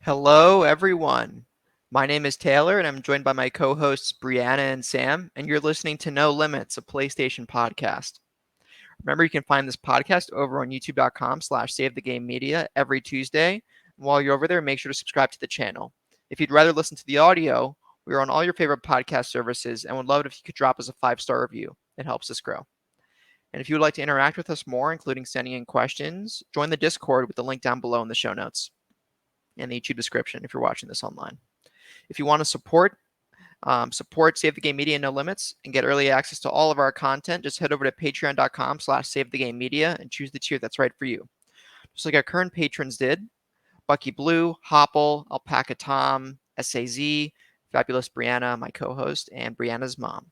Hello, everyone. My name is Taylor, and I'm joined by my co-hosts Brianna and Sam, and you're listening to No Limits, a PlayStation podcast. Remember, you can find this podcast over on youtube.com/SaveTheGameMedia every Tuesday. While you're over there, make sure to subscribe to the channel. If you'd rather listen to the audio, we're on all your favorite podcast services, and would love it if you could drop us a 5-star review. It helps us grow. And if you would like to interact with us more, including sending in questions, join the Discord with the link down below in the show notes and the YouTube description if you're watching this online. If you want to support Save the Game Media No Limits and get early access to all of our content, just head over to patreon.com/SaveTheGameMedia and choose the tier that's right for you. Just like our current patrons did, Bucky Blue, Hopple, Alpaca Tom, SAZ, Fabulous Brianna, my co-host, and Brianna's mom.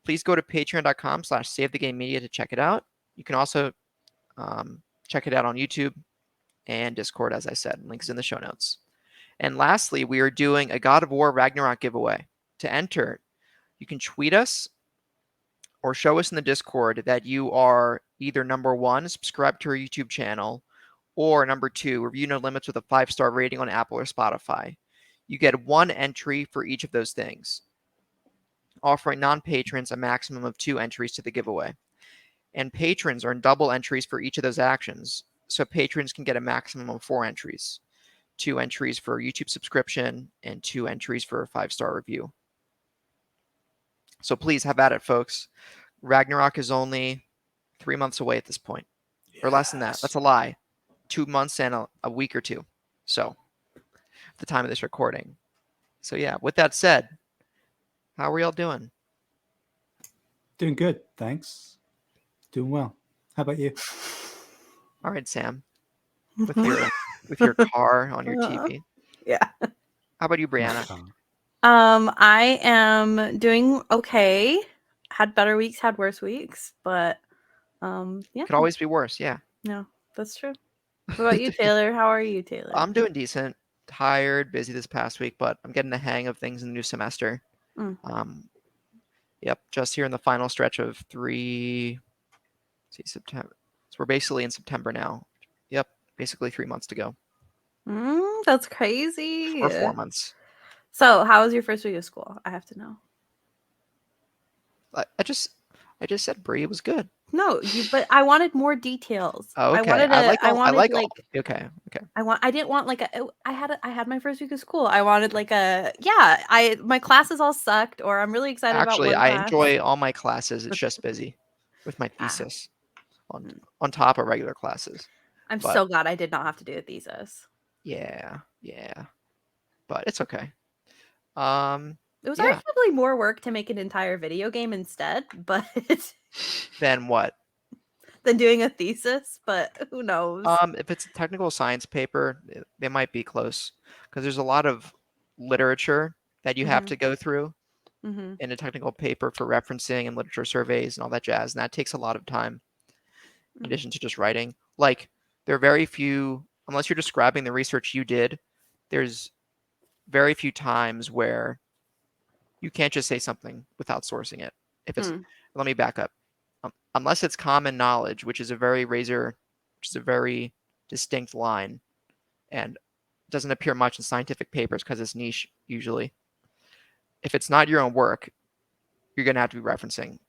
Please go to patreon.com/SaveTheGameMedia to check it out. You can also check it out on YouTube and Discord, as I said. Links in the show notes. And lastly, we are doing a God of War Ragnarok giveaway. To enter, you can tweet us or show us in the Discord that you are either number 1, subscribe to our YouTube channel, or number 2, review No Limits with a 5-star rating on Apple or Spotify. You get 1 entry for each of those things, offering non-patrons a maximum of 2 entries to the giveaway. And patrons earn double entries for each of those actions, so patrons can get a maximum of 4 entries. 2 entries for YouTube subscription and 2 entries for a 5-star review. So please have at it, folks. Ragnarok is only 3 months away at this point, or less than that. That's a lie. 2 months and a week or 2. So at the time of this recording. So yeah, with that said, how are y'all doing? Doing good, thanks. Doing well. How about you? All right, Sam. With your car on your TV. Yeah. How about you, Brianna? I am doing okay. Had better weeks, had worse weeks, but yeah. Could always be worse, yeah. No, that's true. What about you, Taylor? How are you, Taylor? I'm doing decent. Tired, busy this past week, but I'm getting the hang of things in the new semester. Yep, just here in the final stretch of September. So we're basically in September now. Yep, basically 3 months to go. That's crazy. Or 4 months. So, how was your first week of school? I have to know. I just said Brie was good. No, but I wanted more details. Oh, okay. I didn't want like I had my first week of school. I wanted like my classes all sucked, or I'm really excited about one class. I enjoy all my classes. It's just busy with my thesis on top of regular classes. I'm so glad I did not have to do a thesis. Yeah. But it's okay. It was arguably more work to make an entire video game instead, but Then what? Than doing a thesis, but who knows? If it's a technical science paper, they might be close because there's a lot of literature that you have to go through in a technical paper for referencing and literature surveys and all that jazz, and that takes a lot of time in addition to just writing. Like, there are very few, unless you're describing the research you did, there's very few times where you can't just say something without sourcing it. If it's, let me back up. Unless it's common knowledge, which is a very distinct line, and doesn't appear much in scientific papers because it's niche usually. If it's not your own work, you're gonna have to be referencing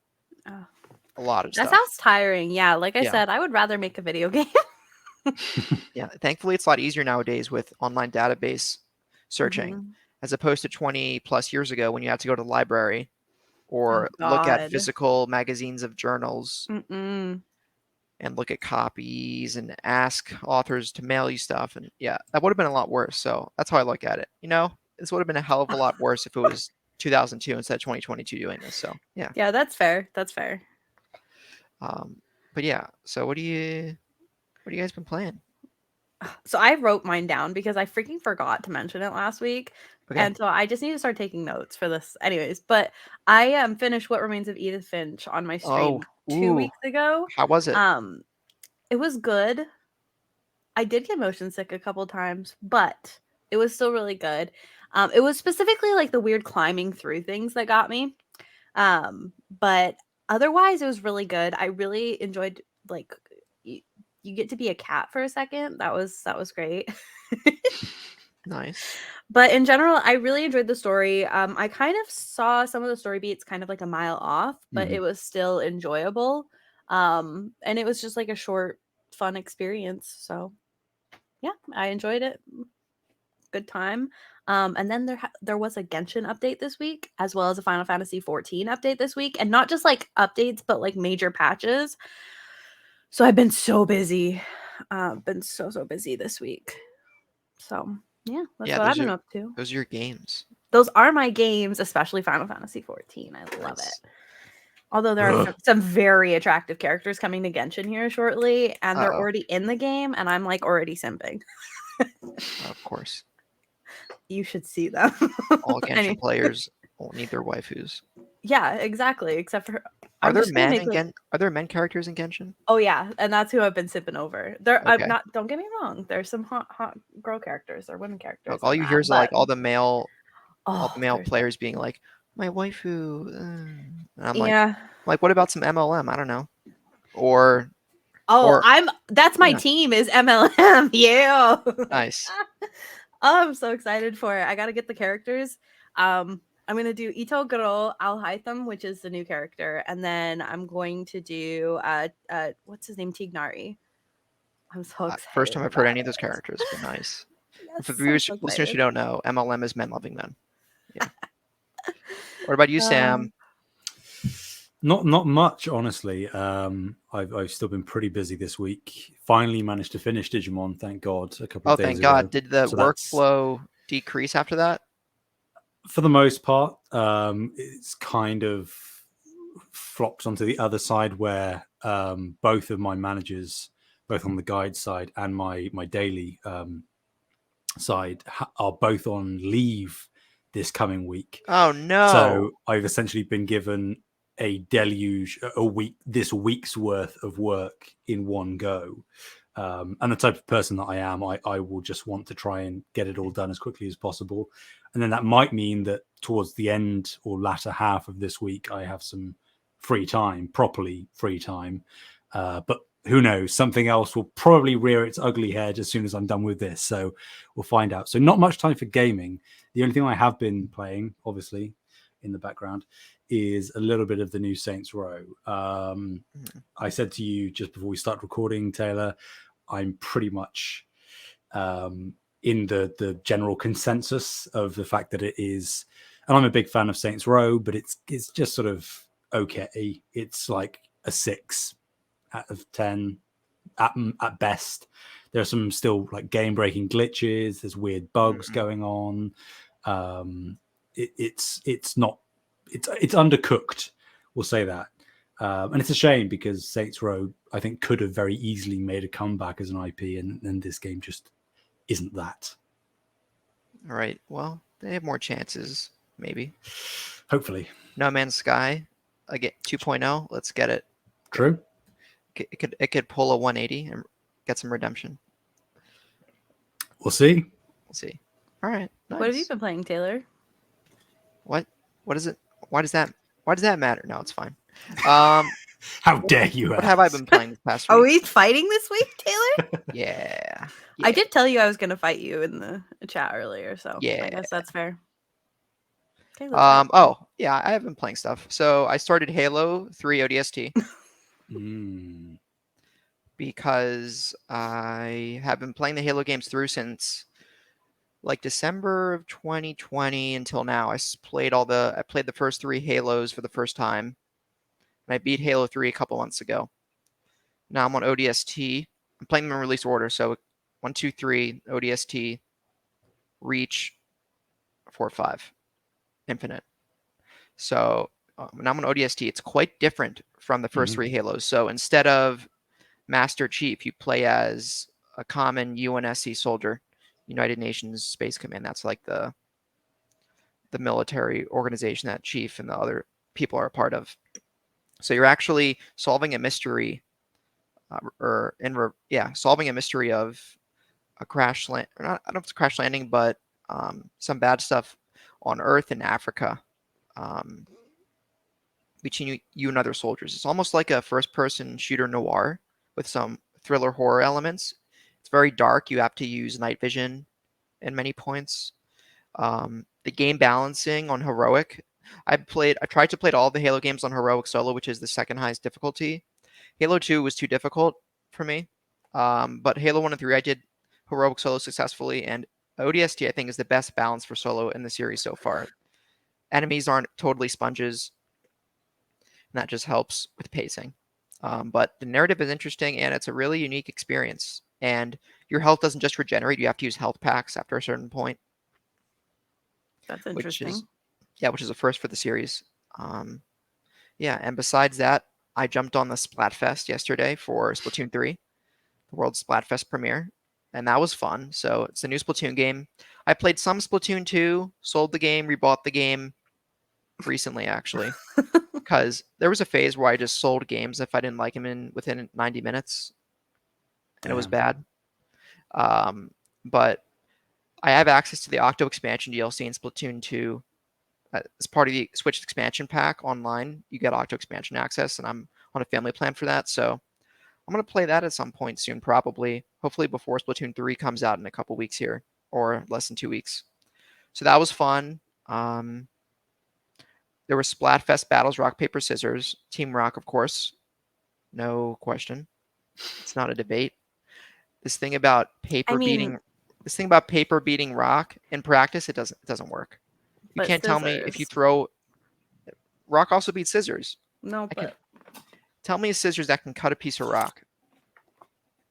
a lot of stuff. That sounds tiring. Yeah, like I said, I would rather make a video game. Yeah, thankfully it's a lot easier nowadays with online database searching, as opposed to 20 plus years ago when you had to go to the library or look at physical magazines of journals and look at copies and ask authors to mail you stuff. And yeah, that would have been a lot worse. So that's how I look at it. This would have been a hell of a lot worse if it was 2002 instead of 2022 doing this. So yeah. Yeah, that's fair. But yeah, so what do you guys been playing? So I wrote mine down because I freaking forgot to mention it last week. Okay. And so I just need to start taking notes for this anyways. But I finished What Remains of Edith Finch on my stream 2 weeks ago. How was it? It was good. I did get motion sick a couple times, but it was still really good. It was specifically like the weird climbing through things that got me. But otherwise it was really good. I really enjoyed, like, you get to be a cat for a second. That was great. Nice. But in general, I really enjoyed the story. I kind of saw some of the story beats kind of like a mile off, but Mhm. it was still enjoyable. And it was just like a short, fun experience. So yeah, I enjoyed it. Good time. And then there was a Genshin update this week, as well as a Final Fantasy 14 update this week, and not just like updates, but like major patches. So I've been so busy. Been so busy this week. So yeah, that's Yeah, what I've been up to. those are your games. Those are my games, especially Final Fantasy 14. I love Nice. it. Although there are Ugh. some very attractive characters coming to Genshin here shortly, and they're Uh-oh. already in the game, and I'm like already simping. Of course. You should see them. All Genshin Anyway. players will need their waifus. Yeah, exactly. Except for Are I'm there just gonna men make in like Are there men characters in Genshin? oh yeah, and that's who I've been sipping over. There, I'm Okay. not. Don't get me wrong. There's some hot girl characters or women characters. All in you that, hear is but like all the male there's players being like, my waifu. And I'm yeah. like, what about some MLM? I don't know. Or Oh, or that's my yeah, team is MLM. Yeah. nice. Oh, I'm so excited for it. I gotta get the characters. I'm gonna do Itoguro Alhaitham, which is the new character, and then I'm going to do what's his name? Tignari. I'm so First excited time I've heard about any of those it. characters, but nice. Yes, For the I'm so listeners who excited. don't know, MLM is men loving men. Yeah. What about you, Sam? Not much, honestly. I've still been pretty busy this week. Finally managed to finish Digimon, thank God, a couple Oh, of days thank ago. God. Did the So that's workflow decrease after that? for the most part. It's kind of flopped onto the other side where both of my managers, both on the guide side and my daily side, are both on leave this coming week. Oh no. So I've essentially been given a deluge, this week's worth of work in one go. And the type of person that I am, I will just want to try and get it all done as quickly as possible. And then that might mean that towards the end or latter half of this week, I have some free time, properly free time. But who knows? Something else will probably rear its ugly head as soon as I'm done with this. So we'll find out. So not much time for gaming. The only thing I have been playing, obviously, in the background, is a little bit of the new Saints Row. I said to you just before we start recording, Taylor, I'm pretty much in the general consensus of the fact that it is, and I'm a big fan of Saints Row, but it's just sort of okay. It's like a 6 out of 10 at best. There are some still like game breaking glitches. There's weird bugs going on. It's undercooked. We'll say that. And it's a shame because Saints Row, I think, could have very easily made a comeback as an IP, and this game just isn't that. All right. Well, they have more chances, maybe. Hopefully. No Man's Sky, again 2.0. Let's get it. True. It could pull a 180 and get some redemption. We'll see. We'll see. All right. Nice. What have you been playing, Taylor? What is it? Why does that matter? No, it's fine. How dare you? What have I been playing this past Are week? we fighting this week, Taylor? Yeah. I did tell you I was gonna fight you in the chat earlier, so Yeah. I guess that's fair. Okay, Oh yeah, I have been playing stuff. So I started Halo 3 ODST because I have been playing the Halo games through since like December of 2020 until now. I played the first 3 Halos for the first time. And I beat Halo 3 a couple months ago. Now I'm on ODST. I'm playing them in release order, so 1, 2, 3, ODST, Reach, 4, 5, Infinite. So now I'm on ODST. It's quite different from the first 3 Halos. So instead of Master Chief, you play as a common UNSC soldier, United Nations Space Command. That's like the military organization that Chief and the other people are a part of. So you're actually solving a mystery, solving a mystery of a crash land. Or not, I don't know if it's a crash landing, but some bad stuff on Earth and Africa between you and other soldiers. It's almost like a first-person shooter noir with some thriller horror elements. It's very dark. You have to use night vision in many points. The game balancing on heroic. I tried to play all the Halo games on heroic solo, which is the second highest difficulty. Halo 2 was too difficult for me. But Halo 1 and 3, I did heroic solo successfully, and ODST, I think, is the best balance for solo in the series so far. Enemies aren't totally sponges, and that just helps with pacing. But the narrative is interesting, and it's a really unique experience. And your health doesn't just regenerate; you have to use health packs after a certain point. That's interesting. Which is a first for the series. And besides that, I jumped on the Splatfest yesterday for Splatoon 3, the World Splatfest premiere, and that was fun. So it's a new Splatoon game. I played some Splatoon 2, sold the game, rebought the game recently, actually, because there was a phase where I just sold games if I didn't like them within 90 minutes, and it was bad. But I have access to the Octo expansion DLC in Splatoon 2. As part of the Switch expansion pack online, you get Octo expansion access, and I'm on a family plan for that. So I'm going to play that at some point soon, probably. Hopefully before Splatoon 3 comes out in a couple weeks here, or less than 2 weeks. So that was fun. There were Splatfest battles, rock, paper, scissors. Team Rock, of course. No question. It's not a debate. This thing about paper beating rock in practice, it doesn't work. You can't tell me if you throw rock also beats scissors. No, but tell me a scissors that can cut a piece of rock.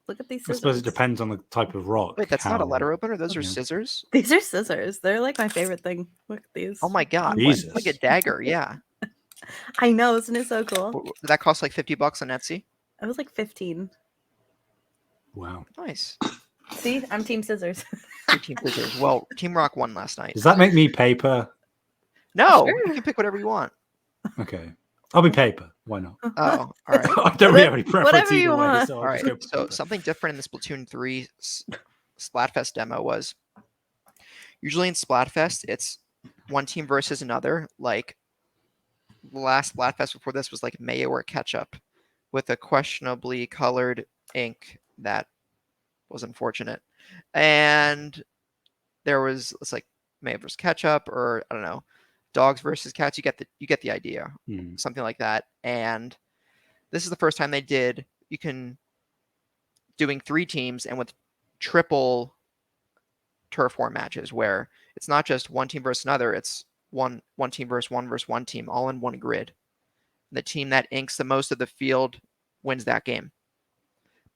Look at these I scissors. suppose it depends on the type of rock. Wait, that's not a letter opener. Those are scissors. These are scissors. They're like my favorite thing. Look at these. Oh my god! Jesus. Like a dagger. Yeah. I know, isn't it so cool? Did that cost like $50 on Etsy? It was like 15. Wow. Nice. See, I'm Team Scissors. You're Team Scissors. Well, Team Rock won last night. Does that make me paper? No, Sure. you can pick whatever you want. Okay. I'll be paper. Why not? Oh, all right. I don't really have any preference Whatever you either way. want. So All I'll right. just go for So paper. something different in the Splatoon 3 Splatfest demo was usually in Splatfest it's one team versus another. Like the last Splatfest before this was like mayo or ketchup with a questionably colored ink that was unfortunate. And it's like mayo versus ketchup, or I don't know, dogs versus cats. You get the idea. Something like that. And this is the first time they did doing 3 teams and with triple turf war matches where it's not just one team versus another, it's one team versus one team all in one grid. The team that inks the most of the field wins that game.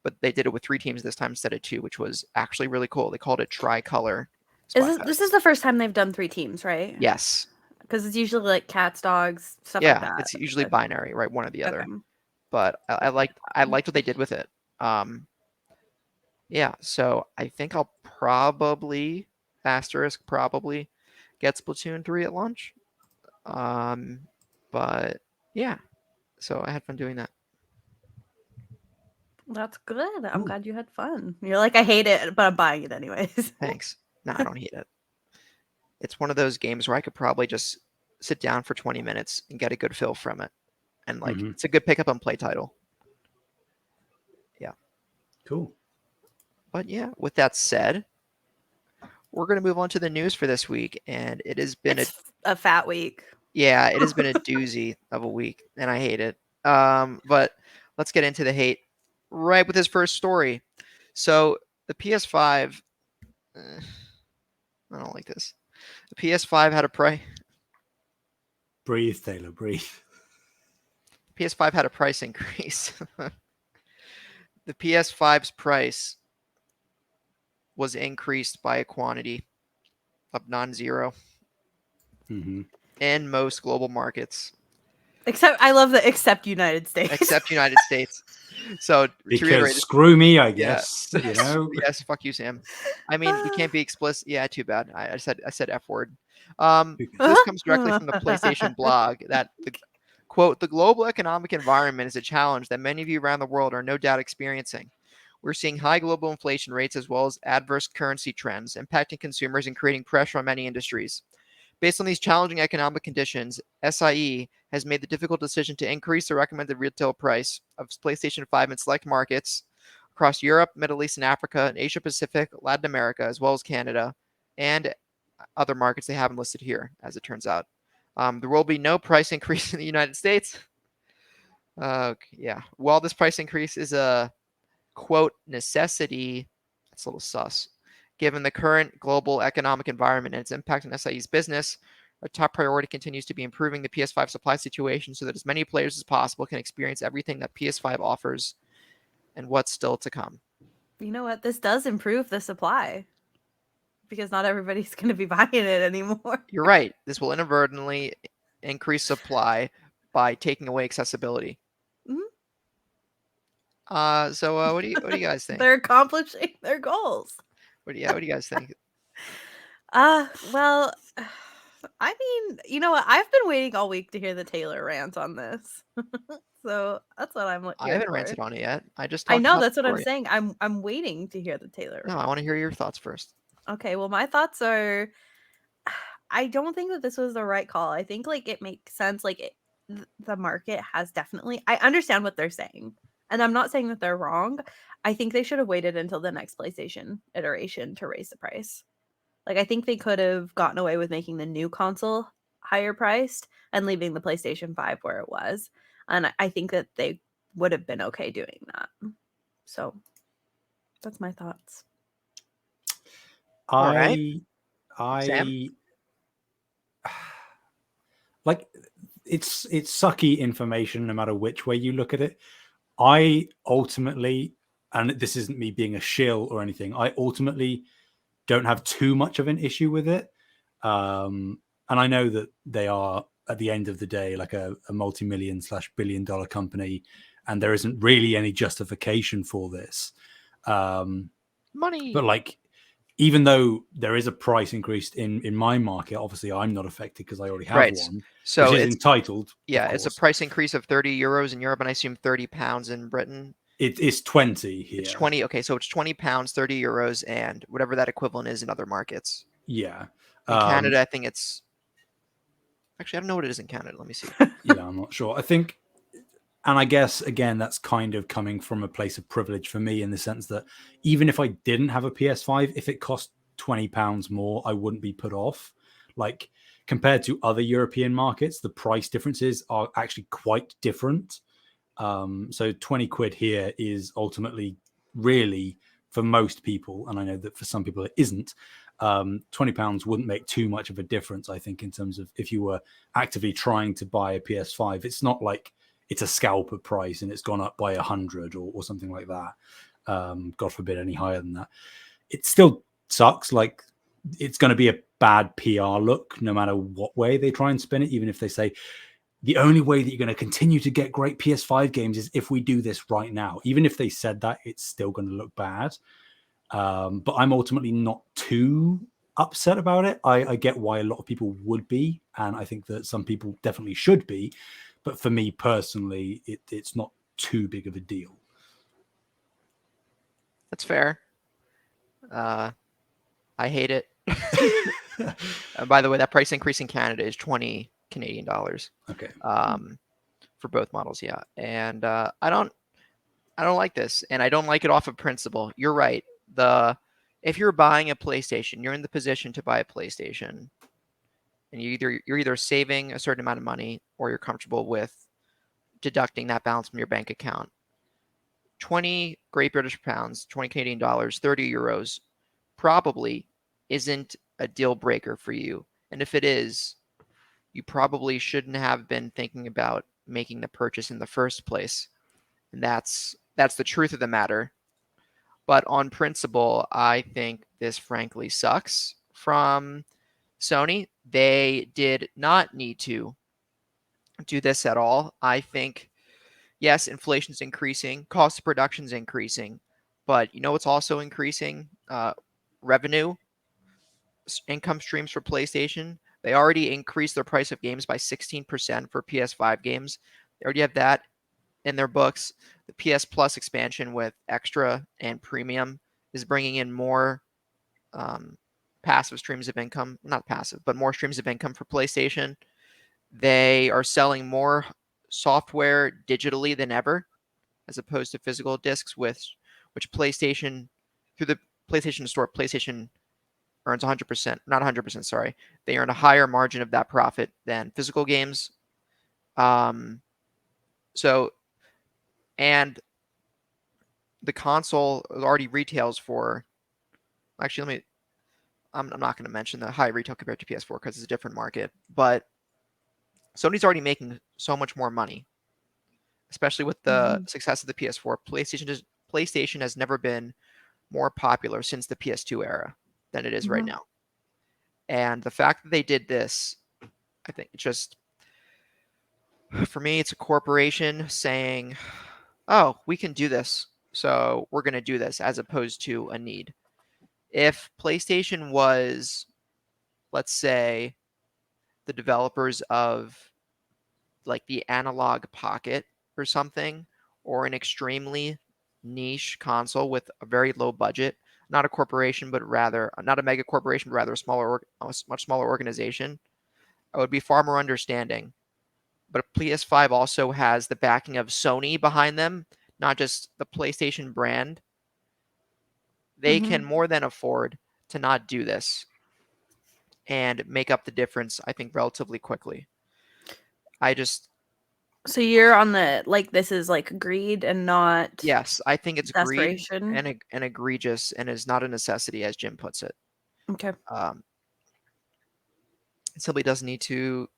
But they did it with 3 teams this time instead of 2, which was actually really cool. They called it tricolor. This is the first time they've done 3 teams, right? Yes. Because it's usually like cats, dogs, stuff like that. Yeah, it's usually binary, right? One or the other. Okay. But I liked what they did with it. So I think I'll probably get Splatoon 3 at launch. But yeah, so I had fun doing that. That's good. I'm glad you had fun. You're like, I hate it, but I'm buying it anyways. Thanks. No, I don't hate it. It's one of those games where I could probably just sit down for 20 minutes and get a good feel from it. And like, it's a good pick up and play title. Yeah. Cool. But yeah, with that said, we're going to move on to the news for this week. And it has been a fat week. Yeah, it has been a doozy of a week, and I hate it. But let's get into the hate right with his first story. So the PS5, I don't like this. The PS5 had a price. Breathe, Taylor, breathe. PS5 had a price increase. The PS5's price was increased by a quantity of non-zero in most global markets. Except United States. Except United States. So because screw me, I guess. Yeah. You know. Yes, fuck you, Sam. I mean, we can't be explicit. Yeah, too bad. I said F word. This comes directly from the PlayStation blog that quote, the global economic environment is a challenge that many of you around the world are no doubt experiencing. We're seeing high global inflation rates as well as adverse currency trends impacting consumers and creating pressure on many industries. Based on these challenging economic conditions, SIE has made the difficult decision to increase the recommended retail price of PlayStation 5 in select markets across Europe, Middle East and Africa, and Asia Pacific, Latin America, as well as Canada, and other markets they haven't listed here, as it turns out. There will be no price increase in the United States. Yeah. While this price increase is a quote necessity, that's a little sus. Given the current global economic environment and its impact on SIE's business, our top priority continues to be improving the PS5 supply situation so that as many players as possible can experience everything that PS5 offers and what's still to come. You know what? This does improve the supply because not everybody's going to be buying it anymore. You're right. This will inadvertently increase supply by taking away accessibility. So what do you guys think? They're accomplishing their goals. What do you guys think? Well, I mean, you know what? I've been waiting all week to hear the Taylor rant on this. So that's what I'm I haven't ranted on it yet. I just I talked know, about that's what I'm story. saying. I'm waiting to hear the Taylor No, rant. I want to hear your thoughts first. Okay, well, my thoughts are I don't think that this was the right call. I think like it makes sense. Like the market has definitely. I understand what they're saying, and I'm not saying that they're wrong. I think they should have waited until the next PlayStation iteration to raise the price. Like I think they could have gotten away with making the new console higher priced and leaving the PlayStation 5 where it was. And I think that they would have been okay doing that. So that's my thoughts. All right. Sam? I like it's sucky information no matter which way you look at it. I ultimately, and this isn't me being a shill or anything, I ultimately don't have too much of an issue with it. And I know that they are at the end of the day like a multi-million / billion-dollar company, and there isn't really any justification for this. Money. But like, even though there is a price increase in my market, obviously I'm not affected because I already have one. So which it's is entitled. Yeah, it's a price increase of 30 euros in Europe, and I assume 30 pounds in Britain. It is 20 here. It's 20. Okay, so it's 20 pounds, 30 euros, and whatever that equivalent is in other markets. Yeah. In Canada, I think it's actually I don't know what it is in Canada. Let me see. Yeah, I'm not sure. I think, and I guess again that's kind of coming from a place of privilege for me in the sense that even if I didn't have a PS5, if it cost £20 more, I wouldn't be put off. Like compared to other European markets, the price differences are actually quite different. So 20 quid here is ultimately really for most people, and I know that for some people it isn't. £20 wouldn't make too much of a difference, I think, in terms of if you were actively trying to buy a PS5. It's not like it's a scalper price and it's gone up by 100 or something like that. God forbid any higher than that. It still sucks. Like it's going to be a bad PR look no matter what way they try and spin it, even if they say the only way that you're going to continue to get great PS5 games is if we do this right now. Even if they said that, it's still going to look bad. But I'm ultimately not too upset about it. I get why a lot of people would be, and I think that some people definitely should be. But for me personally, it's not too big of a deal. That's fair. I hate it. By the way, that price increase in Canada is 20 Canadian dollars. Okay. For both models, yeah. And I don't like this, and I don't like it off of principle. You're right. If you're buying a PlayStation, you're in the position to buy a PlayStation, and you're either saving a certain amount of money or you're comfortable with deducting that balance from your bank account. 20 Great British pounds, 20 Canadian dollars, 30 euros probably isn't a deal breaker for you. And if it is, you probably shouldn't have been thinking about making the purchase in the first place. And that's the truth of the matter. But on principle, I think this frankly sucks from Sony. They did not need to do this at all. I think, yes, inflation's increasing, cost of production's increasing, but you know what's also increasing? Revenue, income streams for PlayStation. They already increased their price of games by 16% for PS5 games. They already have that in their books. The PS Plus expansion with Extra and Premium is bringing in more passive streams of income. Not passive, but more streams of income for PlayStation. They are selling more software digitally than ever, as opposed to physical discs, which PlayStation, through the PlayStation Store, PlayStation earns 100%, not 100%, sorry. They earn a higher margin of that profit than physical games. So, and the console already retails for, actually, I'm not going to mention the high retail compared to PS4 because it's a different market, but Sony's already making so much more money, especially with the success of the PS4. PlayStation has never been more popular since the PS2 era than it is right now. And the fact that they did this, I think it just, for me, it's a corporation saying, oh, we can do this, so we're going to do this, as opposed to a need. If PlayStation was, let's say, the developers of like the Analog Pocket or something, or an extremely niche console with a very low budget, not a corporation, but rather not a mega corporation, but rather a much smaller organization, I would be far more understanding. But PS5 also has the backing of Sony behind them, not just the PlayStation brand. They can more than afford to not do this and make up the difference, I think, relatively quickly. So you're on the, like, this is like greed and not Yes, I think it's greed desperation. and egregious, and is not a necessity, as Jim puts it. Okay. It simply doesn't need to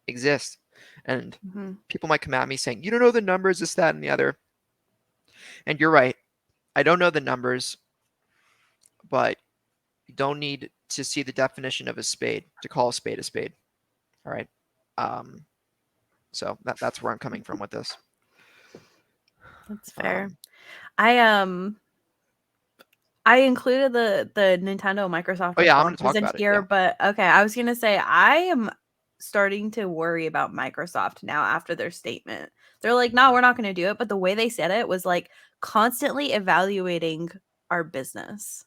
exist. And people might come at me saying, you don't know the numbers, this, that, and the other. And you're right. I don't know the numbers, but you don't need to see the definition of a spade to call a spade a spade. All right. So that's where I'm coming from with this. That's fair. I included the Nintendo Microsoft I'm going to talk in about here, it. But okay, I was gonna say I am starting to worry about Microsoft now after their statement. They're like, no, we're not going to do it. But the way they said it was like constantly evaluating our business.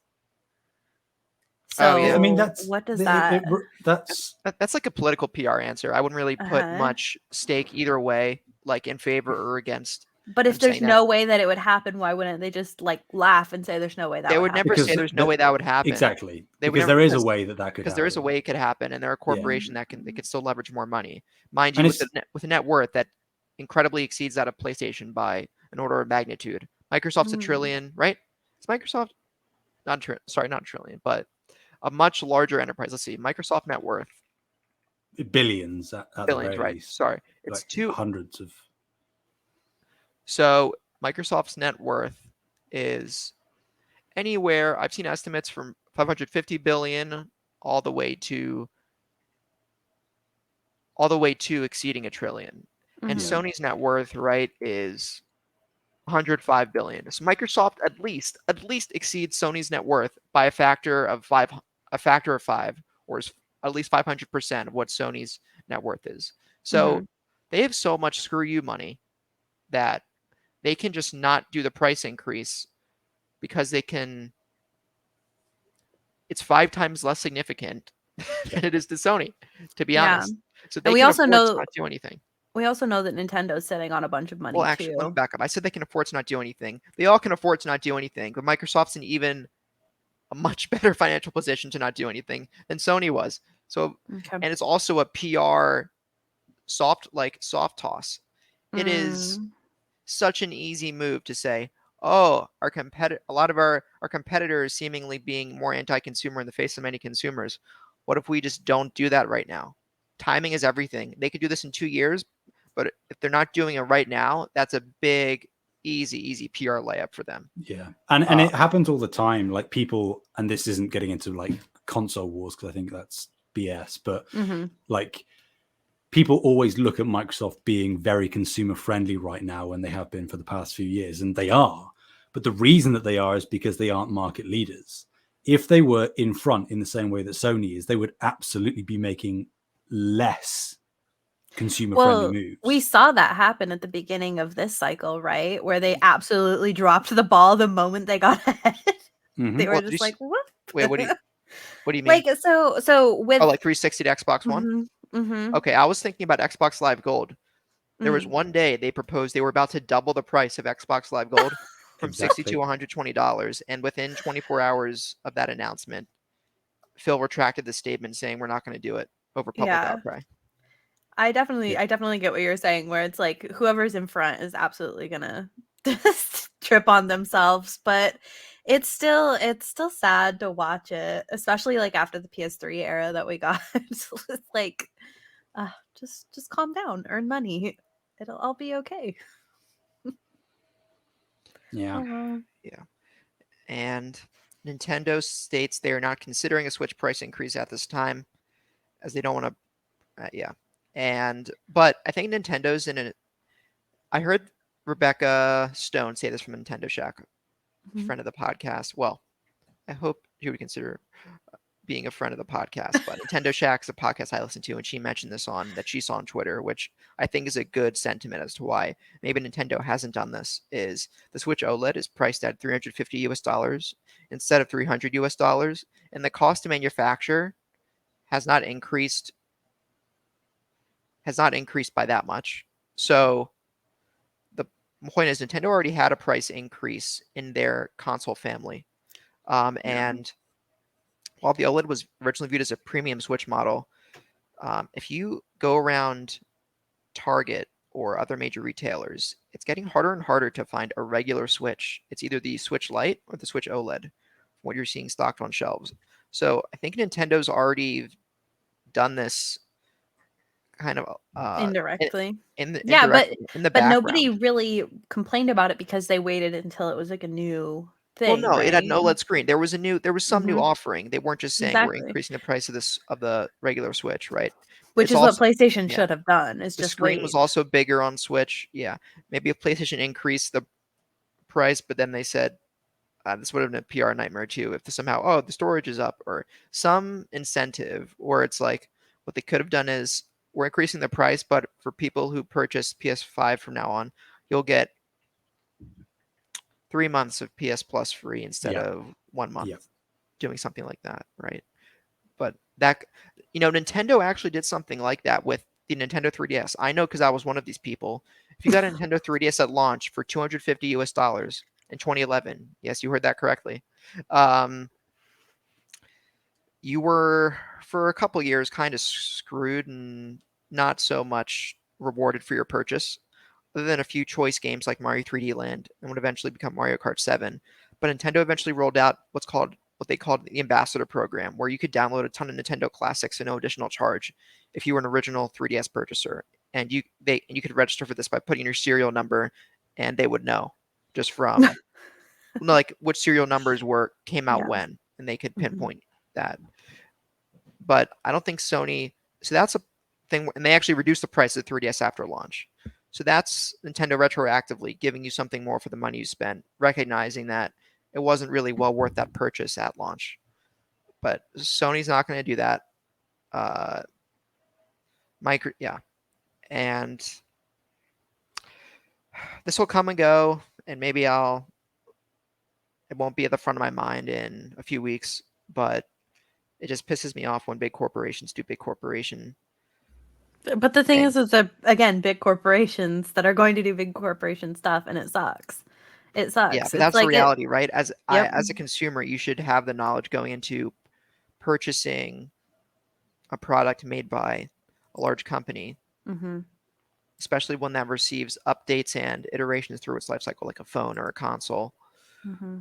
So I mean, what does that? That's like a political PR answer. I wouldn't really put much stake either way, like in favor or against. But if there's no way that it would happen, why wouldn't they just like laugh and say there's no way that they would would happen? never say there's no way that would happen. Exactly. Because there is a way that could happen. Because there is a way it could happen, and they're a corporation that they could still leverage more money. Mind you, with a net worth that incredibly exceeds that of PlayStation by an order of magnitude. Microsoft's $1 trillion, right? It's Microsoft, not $1 trillion, but a much larger enterprise. Let's see, Microsoft net worth. Billions at the very right? least. Sorry, it's like hundreds of. So Microsoft's net worth is anywhere. I've seen estimates from 550 billion all the way to exceeding $1 trillion. And Sony's net worth, right, is 105 billion. So Microsoft at least exceeds Sony's net worth by a factor of 5, or is at least 500% of what Sony's net worth is. So they have so much screw you money that they can just not do the price increase because it's 5 times less significant than it is to Sony, to be honest. So they can afford to not do anything. We also know that Nintendo's sitting on a bunch of money. Well, actually, let me back up. I said they can afford to not do anything. They all can afford to not do anything, but Microsoft's in even a much better financial position to not do anything than Sony was. So, and it's also a PR soft toss. It is such an easy move to say, oh, a lot of our competitors seemingly being more anti-consumer in the face of many consumers. What if we just don't do that right now? Timing is everything. They could do this in 2 years, but if they're not doing it right now, that's a big, easy PR layup for them. Yeah, and it happens all the time. Like people, and this isn't getting into like console wars because I think that's BS, but like people always look at Microsoft being very consumer friendly right now, and they have been for the past few years, and they are. But the reason that they are is because they aren't market leaders. If they were in front in the same way that Sony is, they would absolutely be making less consumer-friendly moves. We saw that happen at the beginning of this cycle, right? Where they absolutely dropped the ball the moment they got ahead. They were just like, "What? Wait, what do you mean?" Like so with like 360 to Xbox One. Okay, I was thinking about Xbox Live Gold. There was one day they proposed they were about to double the price of Xbox Live Gold from $60 to $120, and within 24 hours of that announcement, Phil retracted the statement saying we're not going to do it over public Yeah. outcry. I definitely get what you're saying, where it's like whoever's in front is absolutely gonna just trip on themselves. But it's still sad to watch it, especially like after the PS3 era that we got. It's like, just calm down, earn money, it'll all be okay. Yeah. Oh, well. Yeah. And Nintendo states they are not considering a Switch price increase at this time, as they don't want to. Yeah. But I think Nintendo's in a. I heard Rebecca Stone say this from Nintendo Shack, Mhm. friend of the podcast. Well, I hope you would consider being a friend of the podcast, but Nintendo Shack's a podcast I listen to, and she mentioned this that she saw on Twitter, which I think is a good sentiment as to why maybe Nintendo hasn't done this. Is the Switch OLED is priced at $350 instead of $300, and the cost to manufacture has not increased by that much. So the point is, Nintendo already had a price increase in their console family, and while the OLED was originally viewed as a premium Switch model, if you go around Target or other major retailers, it's getting harder and harder to find a regular Switch. It's either the Switch Lite or the Switch OLED, what you're seeing stocked on shelves. So I think Nintendo's already done this kind of Indirectly. in the Yeah, but nobody background. really complained about it because they waited until it was like a new Well, thing, no, it had right? an OLED screen. There was some new Mhm. offering. They weren't just saying we're Exactly. increasing the price of the regular Switch, right? Which It's is what also PlayStation yeah. should have done, is The just screen was wait. also bigger on Switch. Yeah, maybe if PlayStation increased the price, but then they said this would have been a PR nightmare too. If somehow, the storage is up or some incentive, or it's like what they could have done is we're increasing the price, but for people who purchase PS5 from now on, you'll get 3 months of PS Plus free instead Yeah. of 1 month. Yeah. Doing something like that, right? But that, Nintendo actually did something like that with the Nintendo 3DS. I know because I was one of these people. If you got a Nintendo 3DS at launch for $250 in 2011, yes, you heard that correctly. You were for a couple years kind of screwed and not so much rewarded for your purchase, other than a few choice games like Mario 3D Land and would eventually become Mario Kart 7. But Nintendo eventually rolled out what they called the Ambassador Program, where you could download a ton of Nintendo classics at no additional charge if you were an original 3DS purchaser. And you could register for this by putting your serial number, and they would know just from like which serial numbers came out Yeah. when, and they could Mhm. pinpoint that. But I don't think Sony. So that's a thing, and they actually reduced the price of the 3DS after launch. So that's Nintendo retroactively giving you something more for the money you spent, recognizing that it wasn't really well worth that purchase at launch. But Sony's not going to do that. Yeah, and this will come and go, and maybe it won't be at the front of my mind in a few weeks, but it just pisses me off when big corporations do big corporation But the thing is, things. again, big corporations that are going to do big corporation stuff, and it sucks. It Yeah, sucks. but It's that's the like it. reality, right? Yep. As a consumer, you should have the knowledge going into purchasing a product made by a large company, Mm-hmm. especially one that receives updates and iterations through its life cycle, like a phone or a console, Mm-hmm.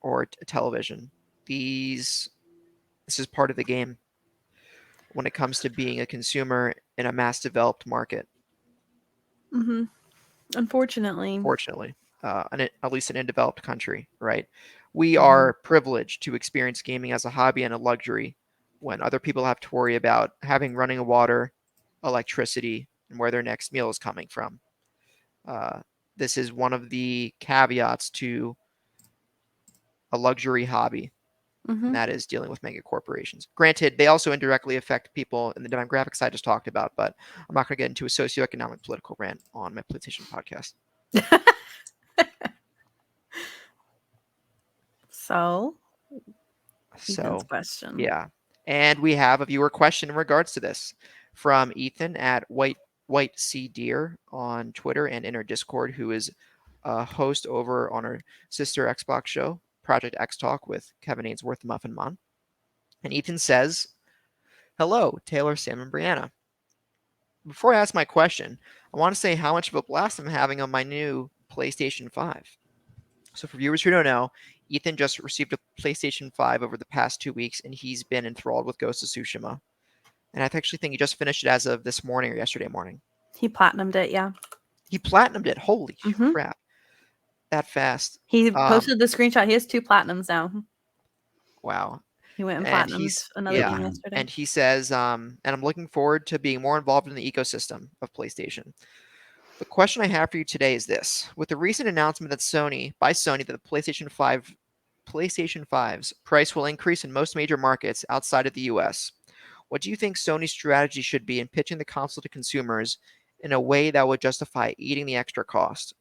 or a television. This is part of the game when it comes to being a consumer in a mass developed market. Mm-hmm. Unfortunately. Fortunately, at least in a developed country, right? We Mm-hmm. are privileged to experience gaming as a hobby and a luxury when other people have to worry about having running water, electricity, and where their next meal is coming from. Uh, this is one of the caveats to a luxury hobby, and Mm-hmm. that is dealing with mega corporations. Granted, they also indirectly affect people in the demographics I just talked about, but I'm not going to get into a socioeconomic political rant on my PlayStation podcast. So, Ethan's So, question. yeah. And we have a viewer question in regards to this from Ethan at White Sea Deer on Twitter and in our Discord, who is a host over on our sister Xbox show, Project X Talk with Kevin Ainsworth and Muffin Mon. And Ethan says, "Hello, Taylor, Sam, and Brianna. Before I ask my question, I want to say how much of a blast I'm having on my new PlayStation 5. So, for viewers who don't know, Ethan just received a PlayStation 5 over the past 2 weeks, and he's been enthralled with Ghost of Tsushima. And I actually think he just finished it as of this morning or yesterday morning. He platinumed it, yeah. He platinumed it. Holy Mhm. crap. That fast. He posted the screenshot. He has 2 platinums now. Wow. He went and And platinumed another game yesterday. And he says, and I'm looking forward to being more involved in the ecosystem of PlayStation. The question I have for you today is this. With the recent announcement that by Sony that the PlayStation 5's price will increase in most major markets outside of the US, what do you think Sony's strategy should be in pitching the console to consumers in a way that would justify eating the extra cost?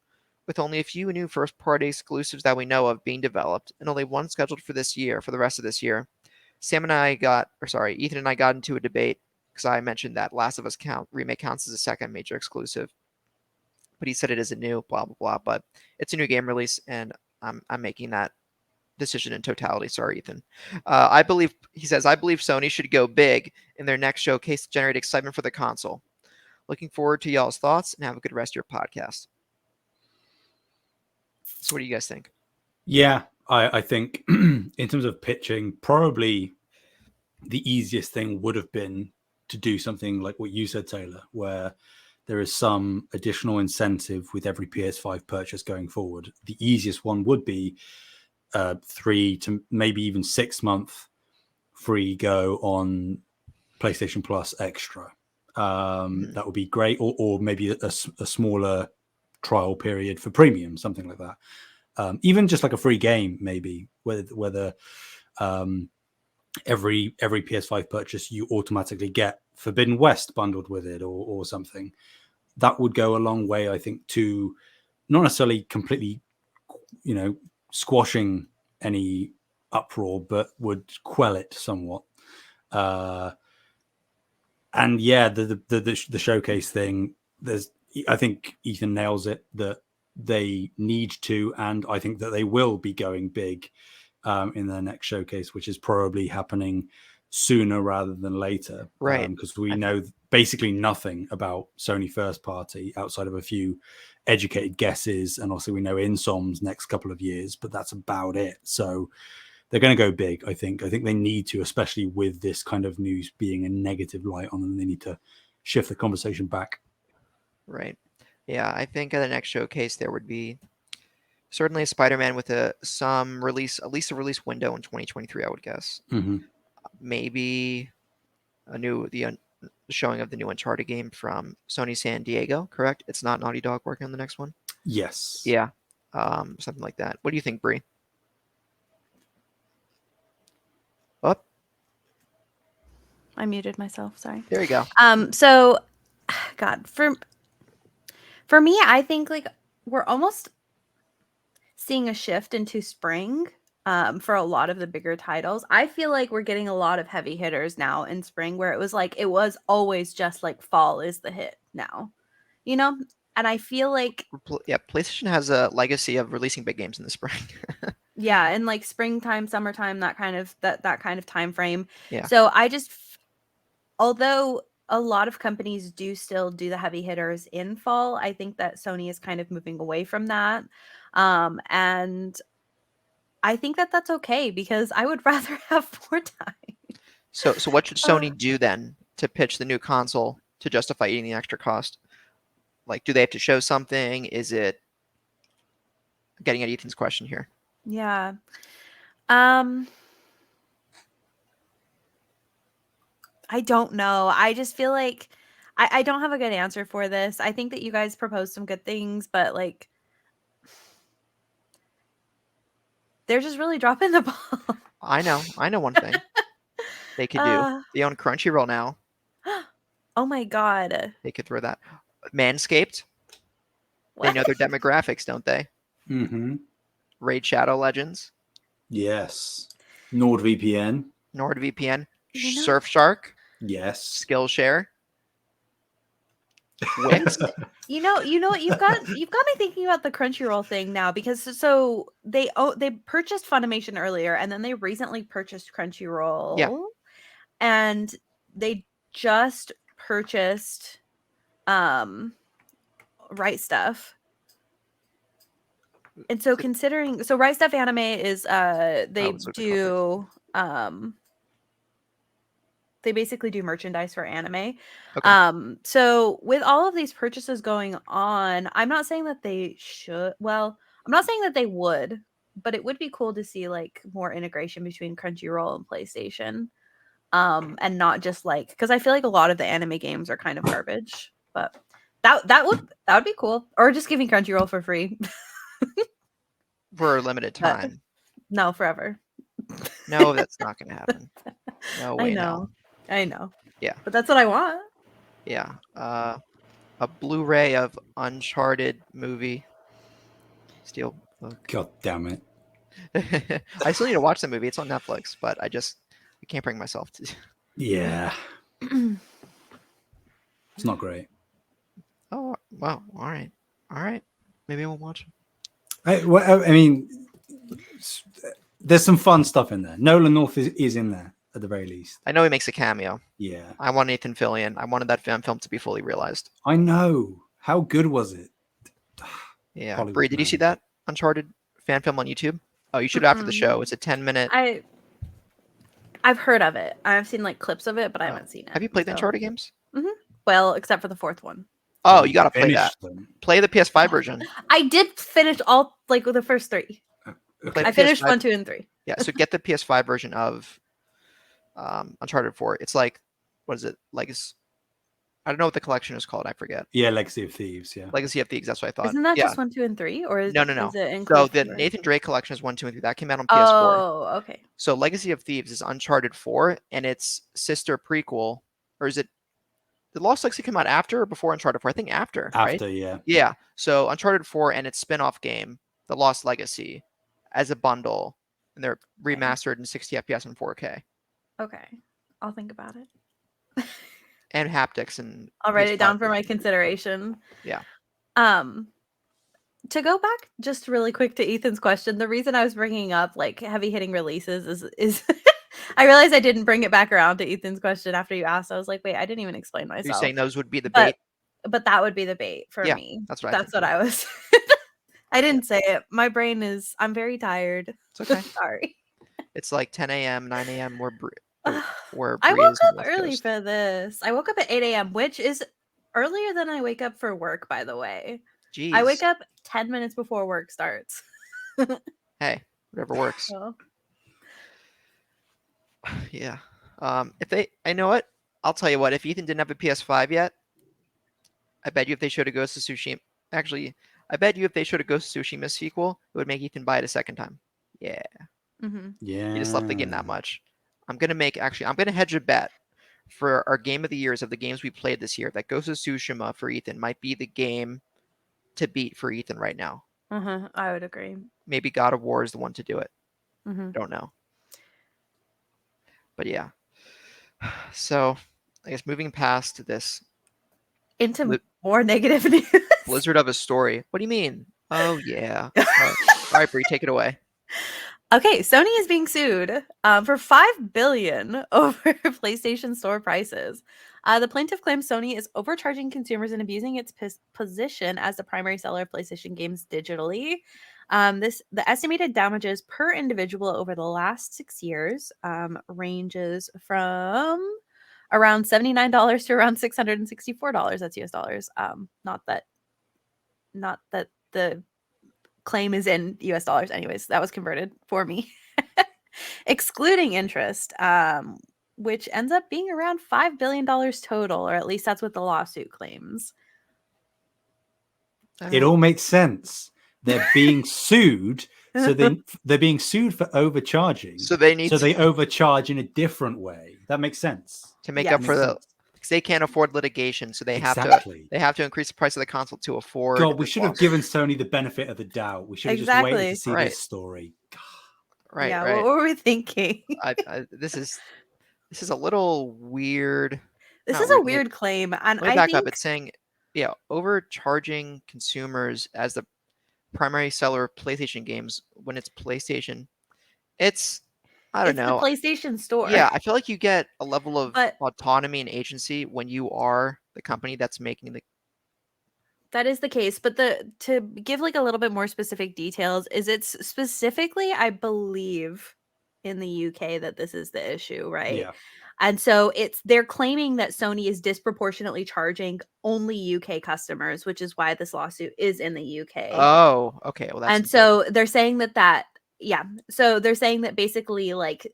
With only a few new first-party exclusives that we know of being developed, and only one scheduled for the rest of this year, Ethan and I got into a debate because I mentioned that Last of Us remake counts as a second major exclusive, but he said it is a new blah blah blah. But it's a new game release, and I'm making that decision in totality. Sorry, Ethan. I believe Sony should go big in their next showcase to generate excitement for the console. Looking forward to y'all's thoughts, and have a good rest of your podcast. So, what do you guys think? Yeah, I think in terms of pitching, probably the easiest thing would have been to do something like what you said, Taylor, where there is some additional incentive with every PS5 purchase going forward. The easiest one would be 3 to maybe even 6 month free go on PlayStation Plus Extra. That would be great, or maybe a smaller trial period for premium, something like that. Even just like a free game, maybe whether every PS5 purchase you automatically get Forbidden West bundled with it, or something. That would go a long way, I think, to not necessarily completely, squashing any uproar, but would quell it somewhat. And yeah, the showcase thing. I think Ethan nails it that they need to, and I think that they will be going big in their next showcase, which is probably happening sooner rather than later. Right. Because we know basically nothing about Sony first party outside of a few educated guesses, and also we know Insom's next couple of years, but that's about it. So they're going to go big. I think they need to, especially with this kind of news being a negative light on them. They need to shift the conversation back. Right. Yeah, I think at the next showcase there would be certainly a Spider-Man with at least a release window in 2023. I would guess. Mm-hmm. Maybe the showing of the new Uncharted game from Sony San Diego. Correct? It's not Naughty Dog working on the next one. Yes. Yeah. Something like that. What do you think, Bree? Up. I muted myself. Sorry. There you go. So, God, for me, I think like we're almost seeing a shift into spring. For a lot of the bigger titles, I feel like we're getting a lot of heavy hitters now in spring, where it was always just like fall is the hit now, and I feel like PlayStation has a legacy of releasing big games in the spring. yeah, and like springtime, summertime, that kind of time frame. Yeah. So although a lot of companies do still do the heavy hitters in fall, I think that Sony is kind of moving away from that. And I think that that's okay, because I would rather have more time. So what should Sony do then to pitch the new console to justify eating the extra cost? Like, do they have to show something? Is it getting at Ethan's question here? Yeah. I don't know. I just feel like I don't have a good answer for this. I think that you guys proposed some good things, but like they're just really dropping the ball. I know one thing they could do. They own Crunchyroll now. Oh my God. They could throw that. Manscaped. What? They know their demographics, don't they? Mm-hmm. Raid Shadow Legends. Yes. NordVPN. NordVPN. Surfshark. Yes. Skillshare. Wix? You know what you've got me thinking about the Crunchyroll thing now, because so they purchased Funimation earlier, and then they recently purchased Crunchyroll. Yeah. And they just purchased Right Stuff. And so considering Right Stuff Anime is they basically do merchandise for anime. Okay. So with all of these purchases going on, I'm not saying that they should. Well, I'm not saying that they would, but it would be cool to see like more integration between Crunchyroll and PlayStation, and not just like, because I feel like a lot of the anime games are kind of garbage. But that would be cool, or just giving Crunchyroll for free For a limited time. No, forever. No, that's not going to happen. No way. I know. Yeah. But that's what I want. Yeah. A Blu-ray of Uncharted movie. Steelbook. God damn it. I still need to watch the movie. It's on Netflix, but I can't bring myself to. Yeah. It's not great. Oh, wow. All right. Maybe I won't watch it. I mean, there's some fun stuff in there. Nolan North is in there at the very least. I know he makes a cameo. Yeah. I want Nathan Fillion. I wanted that fan film to be fully realized. I know. How good was it? Yeah. Hollywood, Bree, did you see that Uncharted fan film on YouTube? Oh, you should after the show. It's a 10-minute. I've heard of it. I've seen like clips of it, but I haven't seen it. Have you played the Uncharted games? Mm-hmm. Well, except for the fourth one. Oh, you gotta play that. Play the PS5 version. I did finish all like the first three. Okay. I finished 1, 2, and 3. Yeah, so get the PS5 version of Uncharted 4. It's like, what is it? Legacy. I don't know what the collection is called. I forget. Yeah, Legacy of Thieves. Yeah, Legacy of Thieves. That's what I thought. Isn't that just 1, 2, and 3, or is no? Is it So the Nathan Drake collection is 1, 2, and 3. That came out on PS4. Oh, okay. So Legacy of Thieves is Uncharted 4, and its sister prequel, or is it? Did Lost Legacy come out after or before Uncharted 4? I think after. After, right? yeah. Yeah. So Uncharted 4 and its spin-off game, The Lost Legacy, as a bundle, and they're remastered in 60 FPS and 4K. Okay, I'll think about it. And haptics, and I'll write it down for my consideration. Yeah. To go back just really quick to Ethan's question, the reason I was bringing up like heavy hitting releases is I realized I didn't bring it back around to Ethan's question after you asked. I was like, wait, I didn't even explain myself. You're saying those would be the bait? But that would be the bait for me. That's what I was. I didn't say it. My brain is. I'm very tired. It's okay. Sorry. It's like 10 a.m., 9 a.m. Where I woke up early for this. I woke up at 8 a.m., which is earlier than I wake up for work, by the way. Jeez. I wake up 10 minutes before work starts. Hey, whatever works. Oh. Yeah. I know what? I'll tell you what. If Ethan didn't have a PS5 yet, I bet you if they showed a Ghost of Tsushima, actually, I bet you if they showed a Ghost of Tsushima sequel, it would make Ethan buy it a second time. Yeah. Mm-hmm. Yeah. He just love the game that much. I'm gonna hedge a bet for our game of the years of the games we played this year that Ghost of Tsushima for Ethan might be the game to beat for Ethan right now. I would agree. Maybe God of War is the one to do it. Mm-hmm. Don't know. But yeah. So I guess moving past this into more negative news. Blizzard of a story. What do you mean? Oh yeah. All right, Bree, take it away. Okay, Sony is being sued for $5 billion over PlayStation Store prices. The plaintiff claims Sony is overcharging consumers and abusing its position as the primary seller of PlayStation games digitally. The estimated damages per individual over the last 6 years ranges from around $79 to around $664. That's US dollars. Not that the claim is in US dollars. Anyways, that was converted for me. Excluding interest, which ends up being around $5 billion total, or at least that's what the lawsuit claims. It all makes sense. They're being sued, so they're being sued for overcharging. So they overcharge in a different way. That makes sense. To make up for because they can't afford litigation, so they have to increase the price of the console to afford. God, we should have given Sony the benefit of the doubt. We should have just waited to see this story. God. Right. Yeah. Right. What were we thinking? This is a little weird. This is a weird claim, and let me back up. It's saying overcharging consumers as the primary seller of PlayStation games when it's PlayStation. It's I don't It's the know. PlayStation Store. Yeah, I feel like you get a level of But autonomy and agency when you are the company that's making the. that is the case. But to give like a little bit more specific details, is it's specifically, I believe, in the UK that this is the issue, right? Yeah. And so they're claiming that Sony is disproportionately charging only UK customers, which is why this lawsuit is in the UK. Oh, okay. Well, that's And important. so they're saying that yeah. So they're saying that basically like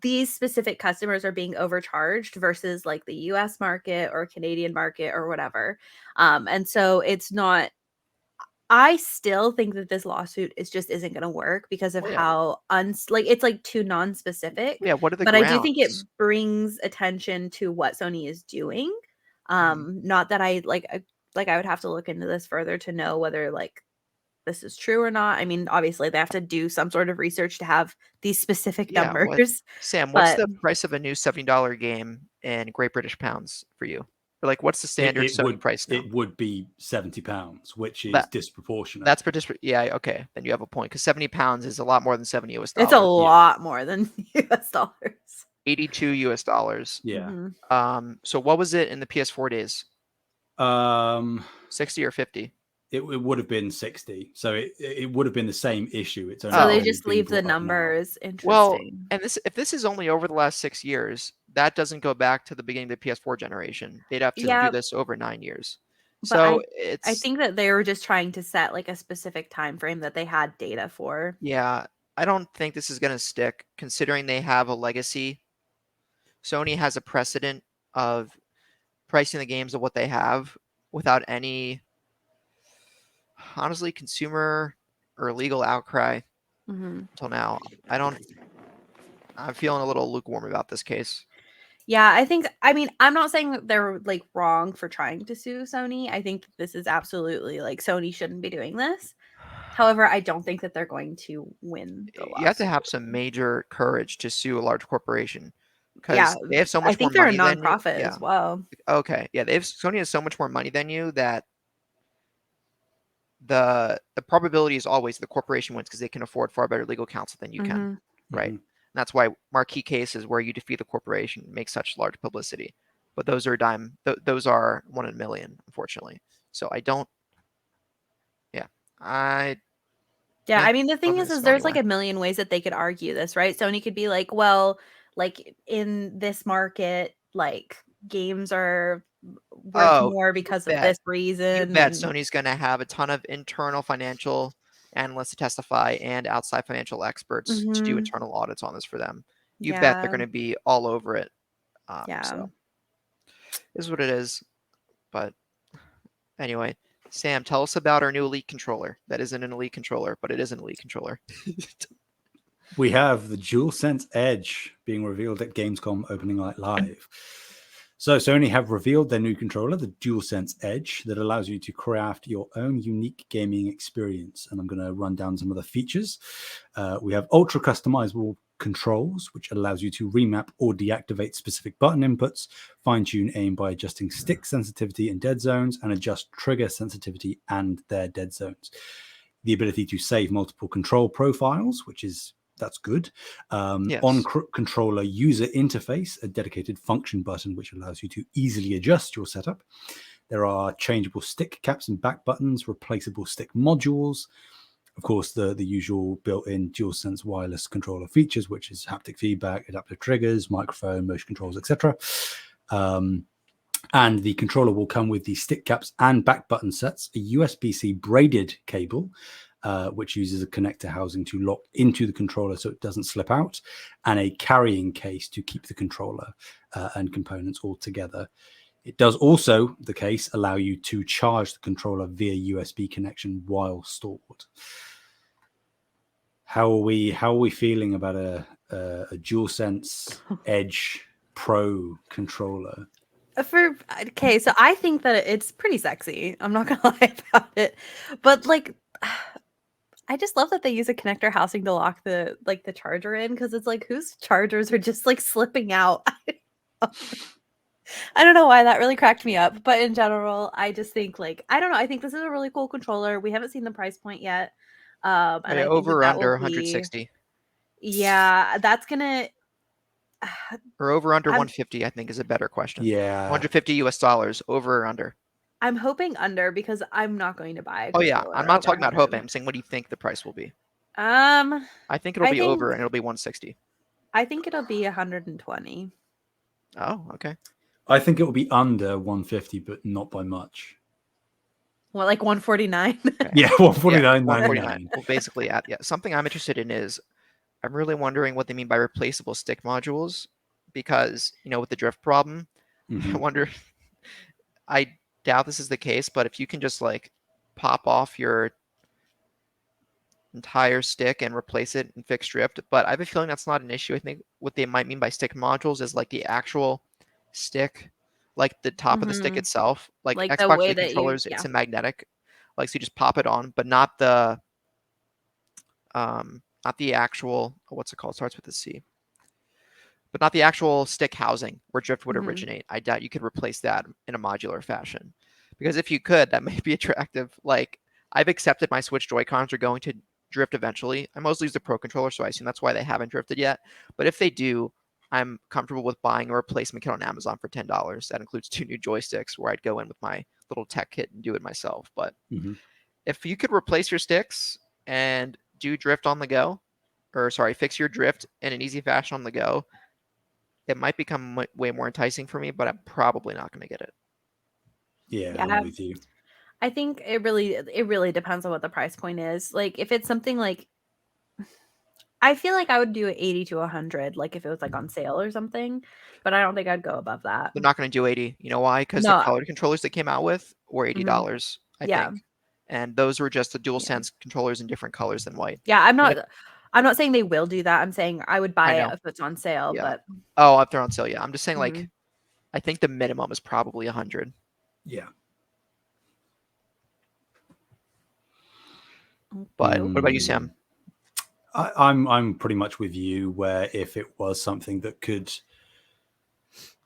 these specific customers are being overcharged versus like the US market or Canadian market or whatever. And so it's not, I still think that this lawsuit isn't going to work because of Well, yeah. how like it's like too non-specific. Yeah. What are the But I do think it grounds? brings attention to what Sony is doing. Mhm. Not that I would have to look into this further to know whether like this is true or not. I mean, obviously they have to do some sort of research to have these specific Yeah. What, numbers, Sam? What's but the price of a new $70 game in Great British pounds for you? Or like, what's the standard Sony price now? It would be £70, which is That disproportionate. that's for just yeah. Okay, then you have a point because £70 is a lot more than 70 US it's a dollars. lot more than US dollars. 82 US dollars. Yeah. So what was it in the PS4 days? Um 60 or 50? it would have been 60. So it would have been the same issue. It's So they Oh. only just being leave the brought up now. numbers. Well, Interesting. and if this is only over the last 6 years, that doesn't go back to the beginning of the PS4 generation. They'd have to do Yeah, this over 9 years. but So I it's think that they were just trying to set like a specific time frame that they had data for. yeah, I don't think this is going to stick considering they have a legacy. Sony has a precedent of pricing the games of what they have without any honestly consumer or legal outcry hmm until now. I'm feeling a little lukewarm about this case. Yeah, I mean, I'm not saying that they're like wrong for trying to sue Sony. I think this is absolutely like Sony shouldn't be doing this. However, I don't think that they're going to win the You have to lawsuit. have some major courage to sue a large corporation Yeah, because they have so I much more think they're a money than you. nonprofit Yeah. as well. Okay. Yeah, Sony has so much more money than you that the probability is always the corporation wins because they can afford far better legal counsel than you can. hmm Right. Mhm. And that's why marquee cases where you defeat the corporation make such large publicity. But those are those are 1 in a million, unfortunately. So I don't. Yeah, I Yeah, I mean, the thing don't think is this is going there's like anywhere. a million ways that they could argue this, right? Sony could be like, well, like in this market, like games are worth Oh, more you because of bet. this You reason. bet And Sony's going to have a ton of internal financial analysts to testify and outside financial experts to do hmm internal audits on this for them. You bet they're yeah, going to be all over it. yeah. So this is what it is. But anyway, Sam, tell us about our new Elite controller. That isn't an Elite controller, but it is an Elite controller. We have the Dualsense Edge being revealed at Gamescom Opening Night Live. So Sony have revealed their new controller, the Dualsense Edge, that allows you to craft your own unique gaming experience. And I'm going to run down some of the features. We have ultra customizable controls, which allows you to remap or deactivate specific button inputs, fine-tune aim by adjusting stick sensitivity in dead zones, and adjust trigger sensitivity and their dead zones. The ability to save multiple control profiles, that's good. On Yes. controller user interface, a dedicated function button which allows you to easily adjust your setup. There are changeable stick caps and back buttons, replaceable stick modules. Of course, the usual built-in DualSense wireless controller features, which is haptic feedback, adaptive triggers, microphone, motion controls, etc. And the controller will come with the stick caps and back button sets, a USB-C braided cable, which uses a connector housing to lock into the controller so it doesn't slip out, and a carrying case to keep the controller and components all together. It does also, the case, allow you to charge the controller via USB connection while stored. How are we feeling about a DualSense Edge Pro controller? Okay, so I think that it's pretty sexy. I'm not gonna lie about it, but like, I just love that they use a connector housing to lock the charger in because it's like whose chargers are just like slipping out. I don't know why that really cracked me up, but in general, I just think like I don't know. I think this is a really cool controller. We haven't seen the price point yet, and I think Over or that under will be 160 that's gonna. or over under I'm 150, I think is a better question. Yeah. 150 US dollars, over or under? I'm hoping under because I'm not going to buy a Oh yeah, I'm controller not over talking about hoping. 100. I'm saying what do you think the price will be? Um, I think it'll I be over think and it'll be 160. I think it'll be 120. Oh, okay. I think it will be under 150, but not by much. Well, like 149. Okay. Yeah, Yeah, 149.99. Well, basically, something I'm interested in is I'm really wondering what they mean by replaceable stick modules, because with the drift problem, I Mhm. wonder. I doubt this is the case, but if you can just like pop off your entire stick and replace it and fix drift, but I have a feeling that's not an issue. I think what they might mean by stick modules is like the actual stick, like the top of the stick Hmm. itself. Like Like the Xbox way One that you, controllers, yeah. it's a magnetic, like so you just pop it on, but not the actual what's it called? Starts with a C. But not the actual stick housing where drift would Hmm. originate. I doubt you could replace that in a modular fashion. Because if you could, that may be attractive. Like, I've accepted my Switch Joy-Cons are going to drift eventually. I mostly use the Pro Controller, so I assume that's why they haven't drifted yet. But if they do, I'm comfortable with buying a replacement kit on Amazon for $10. That includes 2 new joysticks where I'd go in with my little tech kit and do it myself. But Mhm. if you could replace your sticks and do drift on the go, or sorry, fix your drift in an easy fashion on the go, it might become way more enticing for me, but I'm probably not going to get it. Yeah, I'm Yeah, with you. I think it really depends on what the price point is. Like if it's something like I feel like I would do 80 to 100 like if it was like on sale or something, but I don't think I'd go above that. They're not going to do 80. You know why? Because the No. colored controllers they came out with were Mhm. $80, I Yeah. think. And those were just the Yeah. DualSense controllers in different colors than white. Yeah, And if, I'm not saying they will do that. I'm saying I would I buy it know. if it's on sale, Yeah. but Oh, if they're on sale, yeah. I'm just saying, like, mhm. I think the minimum is probably 100. Yeah. But what about you, Mm. Sam? I'm pretty much with you. Where if it was something that could,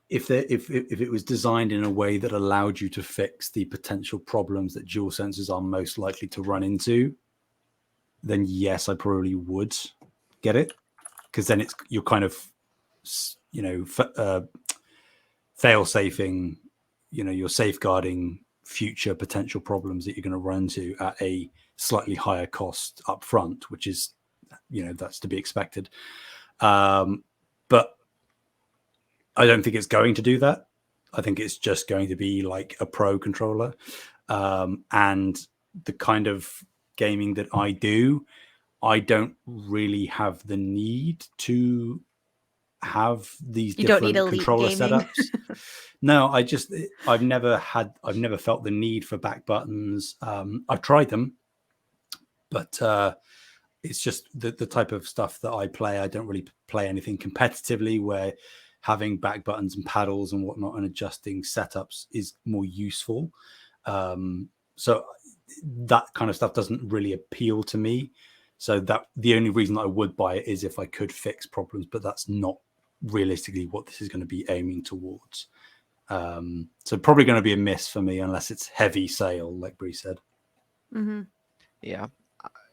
if it was designed in a way that allowed you to fix the potential problems that dual sensors are most likely to run into, then yes, I probably would get it, because then you're kind of fail safing, you're safeguarding future potential problems that you're going to run into at a slightly higher cost up front, which is that's to be expected. But I don't think it's going to do that. I think it's just going to be like a pro controller. And the kind of gaming that I do, I don't really have the need to have these You don't need different elite controller gaming. setups. No, I've never felt the need for back buttons. I've tried them, but it's just the type of stuff that I play. I don't really play anything competitively where having back buttons and paddles and whatnot and adjusting setups is more useful. So that kind of stuff doesn't really appeal to me. So that the only reason I would buy it is if I could fix problems, but that's not realistically what this is going to be aiming towards. So probably going to be a miss for me unless it's heavy sale, like Bree said. Hmm. Yeah.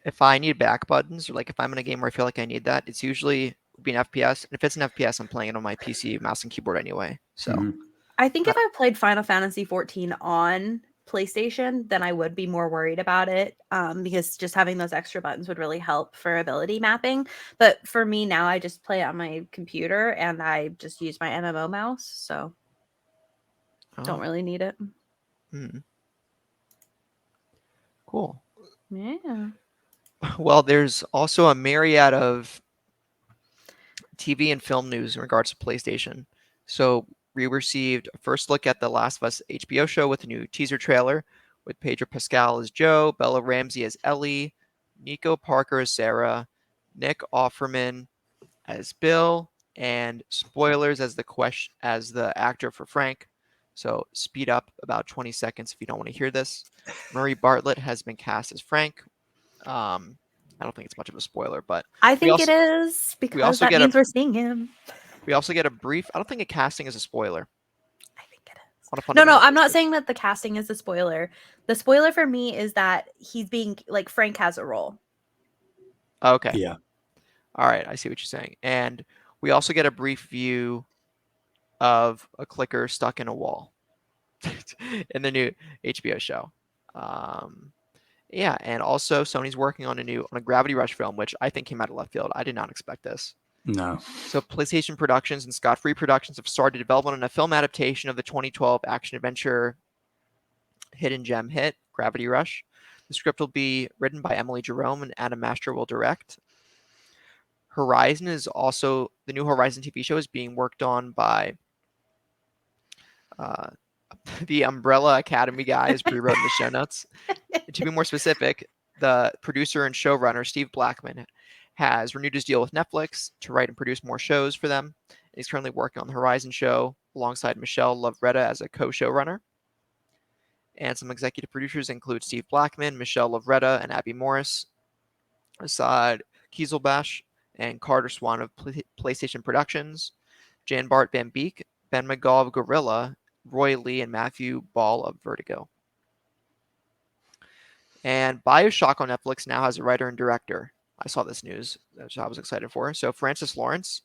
If I need back buttons, or like if I'm in a game where I feel like I need that, it's usually be an FPS. And if it's an FPS, I'm playing it on my PC mouse and keyboard anyway. So I think I, if I played Final Fantasy 14 on PlayStation, then I would be more worried about it because just having those extra buttons would really help for ability mapping. But for me now, I just play it on my computer and I just use my MMO mouse, so don't oh, really need it. cool. Yeah. Well, there's also a myriad of TV and film news in regards to PlayStation. So we received a first look at the Last of Us HBO show with a new teaser trailer with Pedro Pascal as Joe, Bella Ramsey as Ellie, Nico Parker as Sarah, Nick Offerman as Bill, and spoilers as the actor for Frank. So speed up about 20 seconds if you don't want to hear this. Murray Bartlett has been cast as Frank. I don't think it's much of a spoiler, but I we think it also is we because also that get a means we're seeing him. we also get a brief. I don't think a casting is a spoiler. on a No, fundamental I'm not basis. saying that the casting is the spoiler. The spoiler for me is that he's being like Frank has a role. Okay. Yeah. All right. I see what you're saying. And we also get a brief view of a clicker stuck in a wall in the new HBO show. Yeah, and also Sony's working on a Gravity Rush film, which I think came out of left field. I did not expect this. No. So PlayStation Productions and Scott Free Productions have started development on a film adaptation of the 2012 action-adventure hidden gem hit, Gravity Rush. The script will be written by Emily Jerome and Adam Master will direct. Horizon is also, the new Horizon TV show is being worked on by uh, the Umbrella Academy guys, Brie wrote in the show notes. To be more specific, the producer and showrunner, Steve Blackman, has renewed his deal with Netflix to write and produce more shows for them. He's currently working on the Horizon show alongside Michelle Lovretta as a co-showrunner. And some executive producers include Steve Blackman, Michelle Lovretta, and Abby Morris, Assad Kieselbash, and Carter Swan of PlayStation Productions, Jan Bart Van Beek, Ben McGaw of Gorilla, Roy Lee, and Matthew Ball of Vertigo. And Bioshock on Netflix now has a writer and director. I saw this news, which I was excited for. So Francis Lawrence,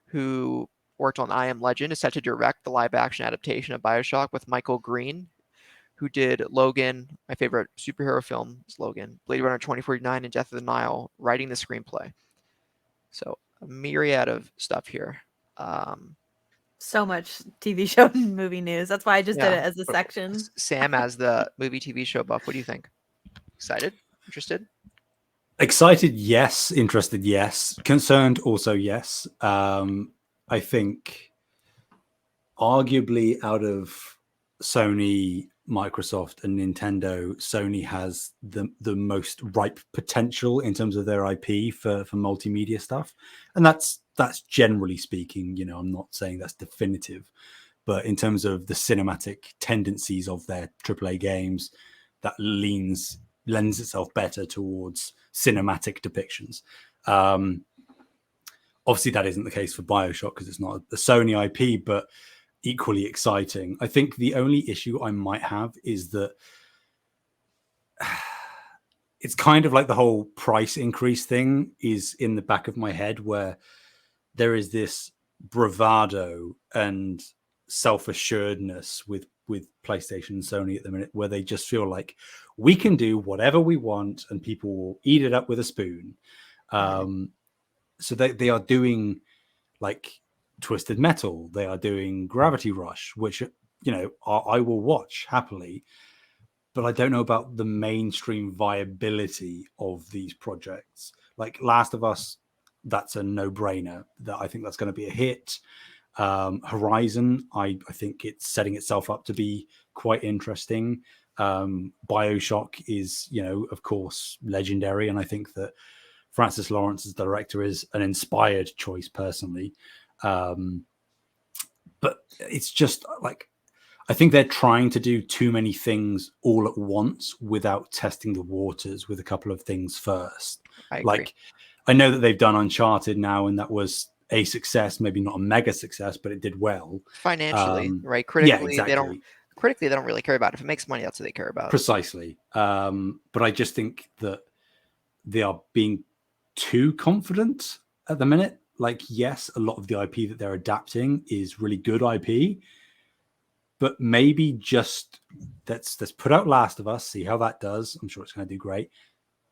who worked on I Am Legend, is set to direct the live-action adaptation of Bioshock with Michael Green, who did Logan, my favorite superhero film is Logan, Blade Runner 2049, and Death of the Nile, writing the screenplay. So a myriad of stuff here. So much TV show and movie news. That's why I just did Yeah. it as a section. Sam, as the movie TV show buff, what do you think? Excited? Interested? Excited, yes. Interested, yes. Concerned, also, yes. I think arguably out of Sony, Microsoft, and Nintendo, Sony has the most ripe potential in terms of their IP for multimedia stuff. And that's generally speaking, you know, I'm not saying that's definitive, but in terms of the cinematic tendencies of their AAA games, that lends itself better towards cinematic depictions. Obviously, that isn't the case for Bioshock because it's not a Sony IP, but equally exciting. I think the only issue I might have is that it's kind of like the whole price increase thing is in the back of my head, where there is this bravado and self-assuredness with PlayStation and Sony at the minute, where they just feel like we can do whatever we want and people will eat it up with a spoon. So they are doing like Twisted Metal, they are doing Gravity Rush, which, you know, I will watch happily, but I don't know about the mainstream viability of these projects. Like Last of Us, that's a no-brainer. That I think that's going to be a hit. Horizon, I think it's setting itself up to be quite interesting. Bioshock is, you know, of course, legendary, and I think that Francis Lawrence as director is an inspired choice personally. But it's just like, I think they're trying to do too many things all at once without testing the waters with a couple of things first. I agree. Like, I know that they've done Uncharted now, and that was a success, maybe not a mega success, but it did well Financially, right? Critically, yeah, exactly. They don't really care about it. If it makes money, that's what they care about. Precisely. But I just think that they are being too confident at the minute. Like, yes, a lot of the IP that they're adapting is really good IP, but maybe just let's put out Last of Us, see how that does. I'm sure it's going to do great.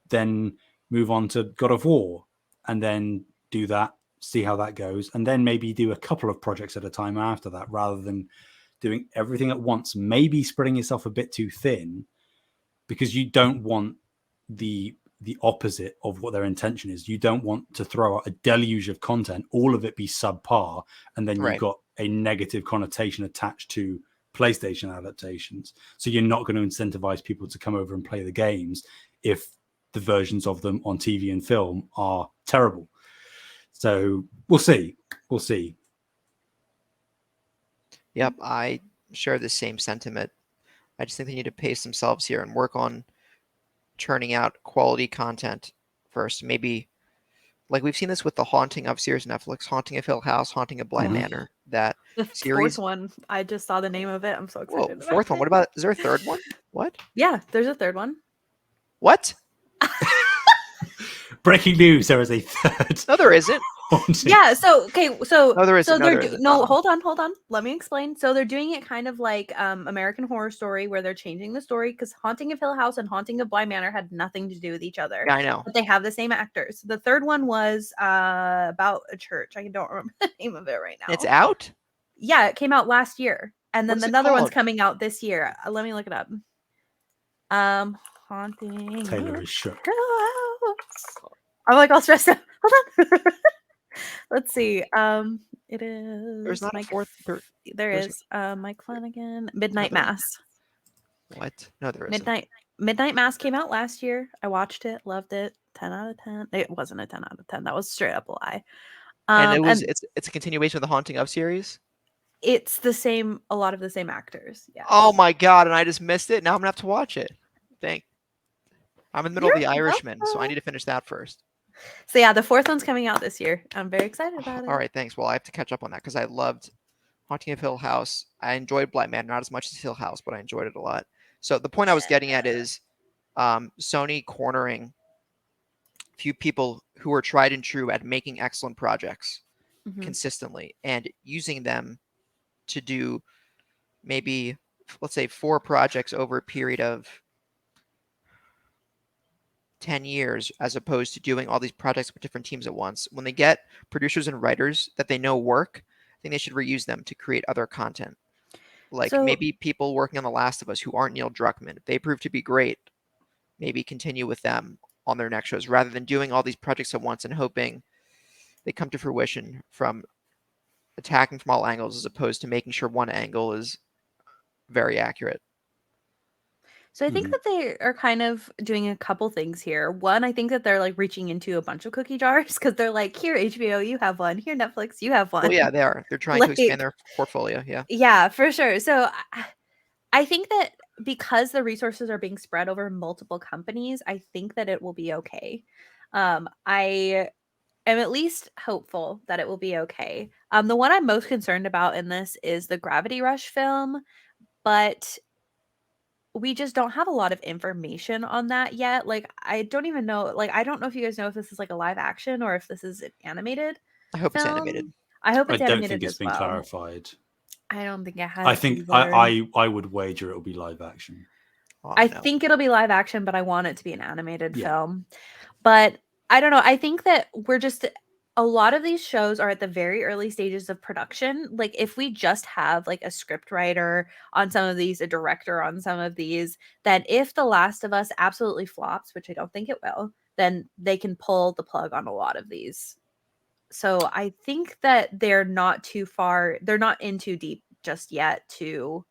Then move on to God of War, and then do that, see how that goes, and then maybe do a couple of projects at a time after that, rather than doing everything at once, maybe spreading yourself a bit too thin, because you don't want the opposite of what their intention is. You don't want to throw out a deluge of content, all of it be subpar, and then you've got a negative connotation attached to PlayStation adaptations. So you're not going to incentivize people to come over and play the games if the versions of them on TV and film are terrible. So we'll see. Yep, I share the same sentiment. I just think they need to pace themselves here and work on churning out quality content first. Maybe like we've seen this with the Haunting of series Netflix, Haunting of Hill House, Haunting of Bly Mhm. Manor. That The fourth series. one, I just saw the name of it. I'm so Whoa, excited. fourth one. What about? Is there a third one? What? Yeah, there's a third one. What? Breaking news: there is a third. No, there isn't. Haunting. Yeah, so okay, so No, there isn't. so No, they're there isn't. hold on. Let me explain. So they're doing it kind of like American Horror Story, where they're changing the story because Haunting of Hill House and Haunting of Bly Manor had nothing to do with each other, Yeah, I know. but they have the same actors. The third one was about a church. I don't remember the name of it right now. It's out. Yeah, it came out last year, and What then is it another one's called? coming out this year. Let me look it up. Haunting. Taylor is shook. I'm like all stressed out. Hold on. Let's see. It is. There's not a fourth. There there's- is. Mike Flanagan. Midnight there- Mass. What? No, there isn't. Midnight Mass came out last year. I watched it, loved it. 10 out of 10. It wasn't a 10 out of 10. That was straight up a lie. And it was. And It's a continuation of the Haunting of series. it's the same. A lot of the same actors. Yeah. Oh my god! And I just missed it. Now I'm gonna have to watch it. I'm in the middle of The You're Irishman, so I welcome. need to finish that first. So yeah, the fourth one's coming out this year. I'm very excited about it. All right, thanks. Well, I have to catch up on that because I loved Haunting of Hill House. I enjoyed Bly Manor, not as much as Hill House, but I enjoyed it a lot. So the point I was getting at is Sony cornering a few people who are tried and true at making excellent projects Mhm. consistently and using them to do maybe, let's say, 4 projects over a period of 10 years as opposed to doing all these projects with different teams at once. When they get producers and writers that they know work, I think they should reuse them to create other content. Like So- maybe people working on The Last of Us who aren't Neil Druckmann, if they prove to be great, maybe continue with them on their next shows rather than doing all these projects at once and hoping they come to fruition from attacking from all angles as opposed to making sure one angle is very accurate. So I think Mhm. that they are kind of doing a couple things here. One, I think that they're like reaching into a bunch of cookie jars because they're like, here HBO, you have one. Here Netflix, you have one. Well, yeah, they are. They're trying to expand their portfolio. Yeah. Yeah, for sure. So I think that because the resources are being spread over multiple companies, I think that it will be okay. I am at least hopeful that it will be okay. The one I'm most concerned about in this is the Gravity Rush film, but we just don't have a lot of information on that yet. Like, I don't even know. Like, I don't know if you guys know if this is like a live action or if this is an animated I hope it's film. animated. I hope I it's don't animated think it's as been well. clarified. I don't think it has. I think either. I would wager it'll be live action. Oh, I no. think it'll be live action, but I want it to be an animated Yeah. film. But I don't know. I think that we're just a lot of these shows are at the very early stages of production. Like if we just have like a script writer on some of these, a director on some of these, then if The Last of Us absolutely flops, which I don't think it will, then they can pull the plug on a lot of these. So I think that they're not too far, they're not in too deep just yet to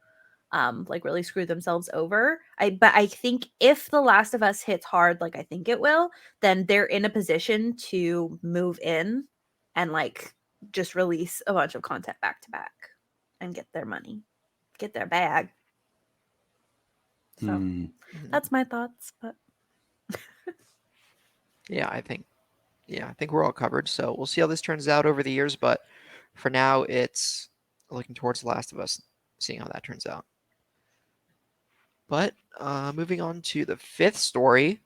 like really screw themselves over. But I think if The Last of Us hits hard like I think it will, then they're in a position to move in and like just release a bunch of content back to back and get their money, get their bag. So Mhm. that's my thoughts, but Yeah, I think we're all covered. So we'll see how this turns out over the years. But for now, it's looking towards The Last of Us, seeing how that turns out. But moving on to the 5th story.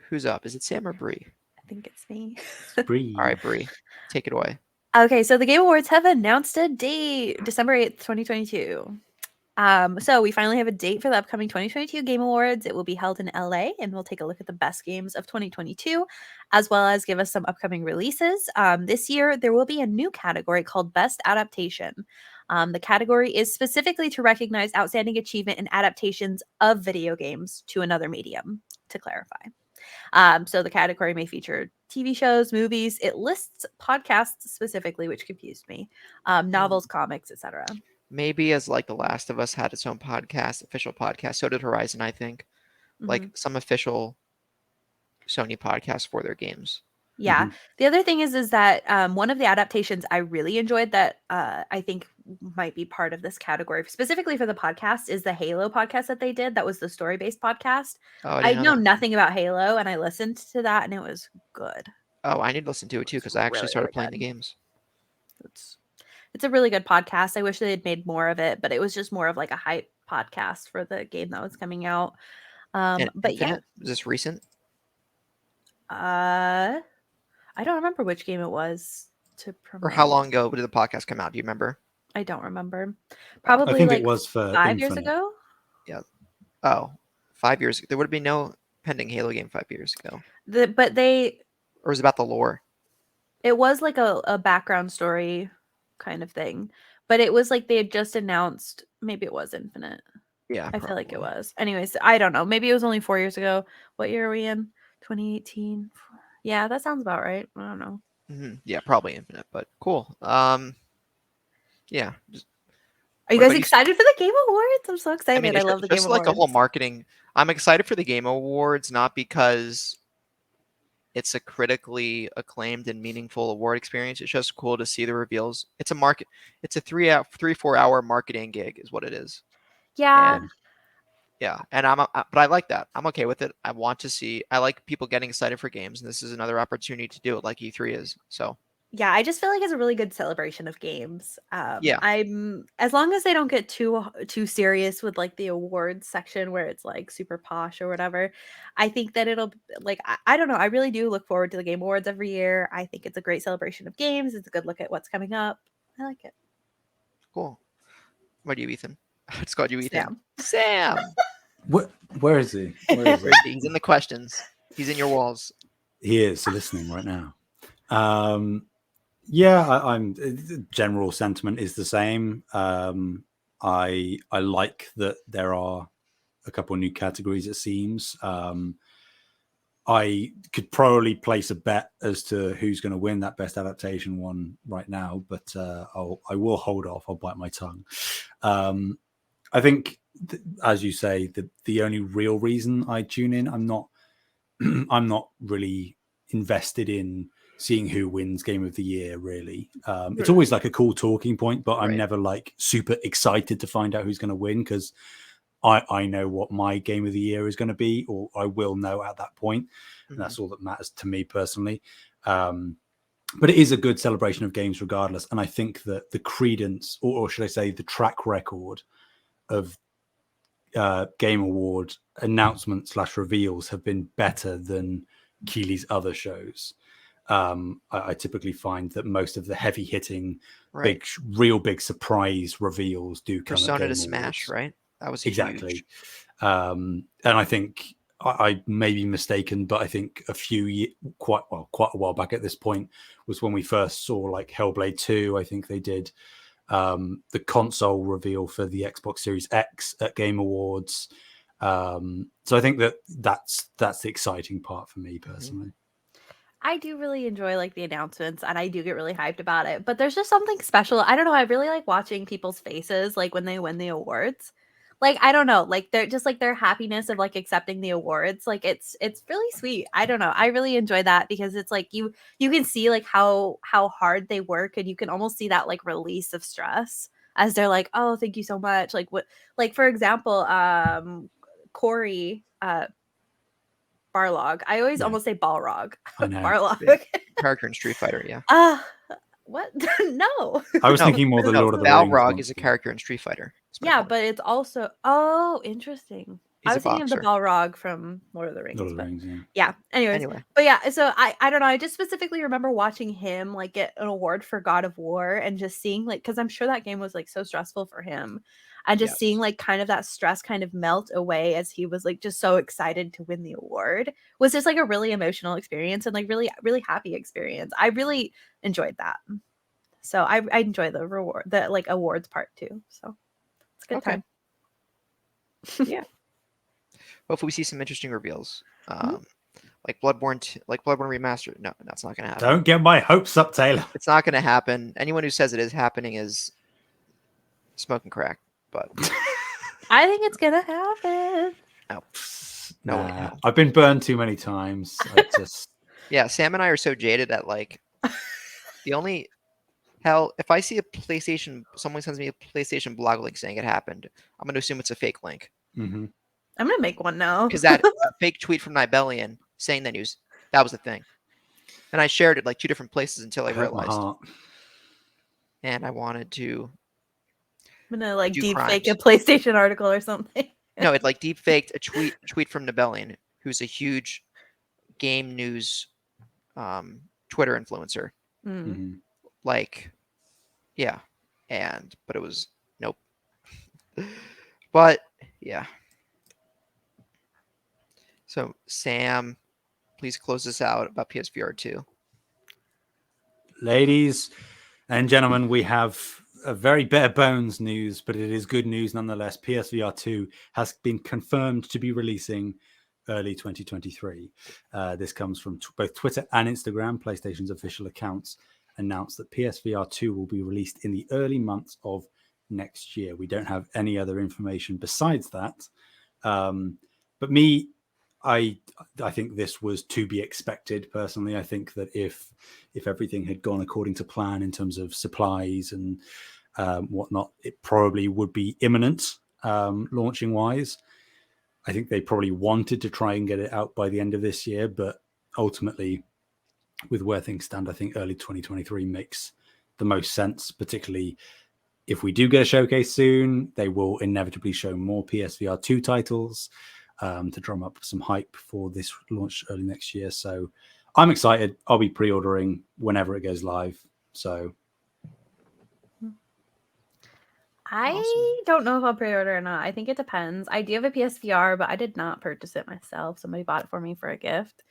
Who's up? Is it Sam or Bree? I think it's me. Bree. All right, Bree, take it away. Okay, so the Game Awards have announced a date, December 8th, 2022. So we finally have a date for the upcoming 2022 Game Awards. It will be held in LA, and we'll take a look at the best games of 2022, as well as give us some upcoming releases. This year, there will be a new category called Best Adaptation. The category is specifically to recognize outstanding achievement in adaptations of video games to another medium, to clarify. So the category may feature TV shows, movies. It lists podcasts specifically, which confused me. Novels, comics, etc. Maybe as like The Last of Us had its own podcast, official podcast, so did Horizon, I think. Like some official Sony podcasts for their games. Yeah. Mhm. The other thing is that one of the adaptations I really enjoyed that I think might be part of this category, specifically for the podcast, is the Halo podcast that they did. That was the story-based podcast. Oh, I I didn't know know that. nothing about Halo, and I listened to that, and it was good. Oh, I need to listen to it too because I actually Really, started really playing the good. games. It's a really good podcast. I wish they had made more of it, but it was just more of like a hype podcast for the game that was coming out. And But yeah, Infinite, is this recent? I don't remember which game it was to Or how promote. long ago did the podcast come out? Do you remember? I don't remember. I Probably think it like was for 5 years Infinite. ago. Yeah. Oh, 5 years. There would have been no pending Halo game 5 years ago. But Or was it about the lore? it was like a background story kind of thing. But it was like they had just announced, maybe it was Infinite. Yeah, I feel like it probably. was. Anyways, I don't know. Maybe it was only 4 years ago. What year are we in? 2018. Yeah, that sounds about right. I don't know. Yeah, probably Infinite, but cool. Yeah. Are you What guys about you? excited for the Game Awards? I'm so I excited. mean, I it's love the Game just like a whole Awards. marketing. I'm excited for the Game Awards, not because it's a critically acclaimed and meaningful award experience. It's just cool to see the reveals. It's a market. It's a 4 hour marketing gig, is what it is. Yeah. And yeah, and but I like that. I'm okay with it. I want to see. I like people getting excited for games, and this is another opportunity to do it, like E3 is. So Yeah, I just feel like it's a really good celebration of games. yeah, I'm as long as they don't get too serious with like the awards section where it's like super posh or whatever. I think that it'll like I don't know. I really do look forward to the Game Awards every year. I think it's a great celebration of games. It's a good look at what's coming up. I like it. cool. What do you, Ethan? It's called you, Ethan. Sam. Sam. Where is he? Where is he? Where is he? He's in the questions. He's in your walls. He is listening right now. Yeah, I'm. General sentiment is the same. I like that there are a couple of new categories. It seems. I could probably place a bet as to who's going to win that best adaptation one right now, but I will hold off. I'll bite my tongue. I think, as you say, the only real reason I tune in, I'm not really invested in seeing who wins Game of the Year. Really, it's always like a cool talking point, but I'm never like super excited to find out who's going to win because I know what my Game of the Year is going to be, or I will know at that point. And that's all that matters to me personally. But it is a good celebration of games regardless. And I think that the credence, or should I say the track record of Game Award announcements / reveals have been better than Keeley's other shows. I typically find that most of the heavy hitting, real big surprise reveals do come Persona at Game to Smash, Awards. right? That was Exactly. huge. And I think I may be mistaken, but I think quite a while back at this point was when we first saw like Hellblade 2. I think they did the console reveal for the Xbox Series X at Game Awards. So I think that's the exciting part for me personally. I do really enjoy like the announcements and I do get really hyped about it, but there's just something special. I don't know. I really like watching people's faces like when they win the awards. Like, I don't know, like they're just like their happiness of like accepting the awards. Like it's really sweet. I don't know. I really enjoy that because it's like you can see like how hard they work and you can almost see that like release of stress as they're like, "Oh, thank you so much." Like what like for example, Corey Barlog. I always almost say Balrog. I know. Barlog. Character in Street Fighter, yeah. What? No. I was thinking more the Lord of the Rings. Balrog is a character in Street Fighter. Yeah, but it's also interesting. He's I was thinking of the Balrog from Lord of the Rings. Lord of the Rings, yeah. Yeah. Anyways, but yeah, so I don't know. I just specifically remember watching him like get an award for God of War and just seeing like because I'm sure that game was like so stressful for him. And just seeing like kind of that stress kind of melt away as he was like just so excited to win the award was just like a really emotional experience and like really, really happy experience. I really enjoyed that. So I enjoy the like awards part too. So it's a good time. Yeah. Hopefully we see some interesting reveals. Like Bloodborne Remastered. No, that's not going to happen. Don't get my hopes up, Taylor. It's not going to happen. Anyone who says it is happening is smoking crack. But I think it's gonna happen. No. I've been burned too many times. Yeah, Sam and I are so jaded at like the only if I see a PlayStation, someone sends me a PlayStation blog link saying it happened, I'm gonna assume it's a fake link. Mm-hmm. I'm gonna make one now because that fake tweet from Nibelian saying that news, that was the thing. and I shared it like 2 different places until I Hurt my realized. heart. And I wanted to I'm gonna like do deep fake a crimes. PlayStation article or something. No, it like deep faked a tweet from Nibelian, who's a huge game news Twitter influencer. Mm. Mhm. Like, yeah, but it was nope. But yeah. So Sam, please close this out about PSVR 2. Ladies and gentlemen, we have a very bare bones news, but it is good news nonetheless. PSVR 2 has been confirmed to be releasing early 2023. This comes from both Twitter and Instagram. PlayStation's official accounts announced that PSVR 2 will be released in the early months of next year. We don't have any other information besides that. But I think this was to be expected. Personally, I think that if everything had gone according to plan in terms of supplies and whatnot, it probably would be imminent launching wise. I think they probably wanted to try and get it out by the end of this year, but ultimately, with where things stand, I think early 2023 makes the most sense, particularly if we do get a showcase soon. They will inevitably show more PSVR 2 titles to drum up some hype for this launch early next year. So I'm excited. I'll be pre-ordering whenever it goes live. So I don't know if I'll pre-order or not. I think it depends. I do have a PSVR, but I did not purchase it myself. Somebody bought it for me for a gift.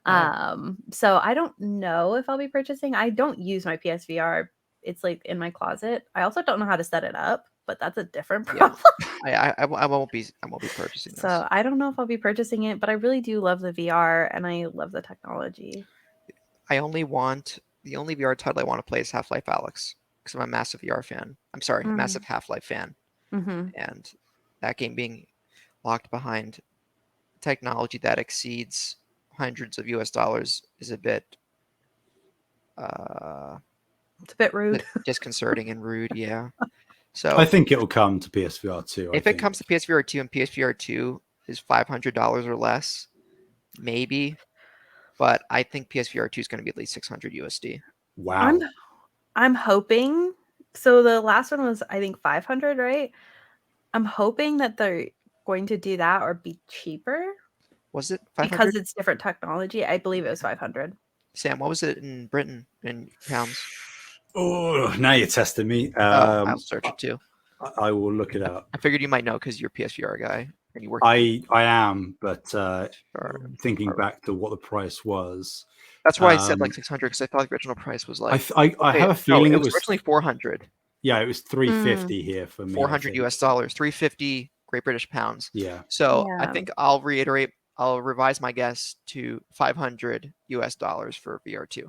So I don't know if I'll be purchasing. I don't use my PSVR. It's like in my closet. I also don't know how to set it up, but that's a different problem. I won't be purchasing this. So I don't know if I'll be purchasing it, but I really do love the VR and I love the technology. the only VR title I want to play is Half-Life Alyx because I'm a massive VR fan. I'm sorry, a massive Half-Life fan. Mm-hmm. And that game being locked behind technology that exceeds hundreds of US dollars is a bit It's a bit rude. disconcerting and rude. Yeah. So I think it will come to PSVR 2. if it comes to PSVR 2 and PSVR 2 is $500 or less, maybe. But I think PSVR 2 is going to be at least 600 USD. Wow. I'm hoping. So the last one was, I think, 500, right? I'm hoping that they're going to do that or be cheaper. Was it 500? Because it's different technology. I believe it was 500. Sam, what was it in Britain in pounds? Oh, now you're testing me. I'll search it too. I will look it up. I figured you might know because you're a PSVR guy and you work. I am, but thinking back to what the price was. That's why I said like 600 because I thought the original price was like. I have a feeling it was originally 400. Yeah, it was 350 here for me. 400 US dollars, 350 Great British pounds. Yeah. So I think I'll revise my guess to 500 US dollars for VR2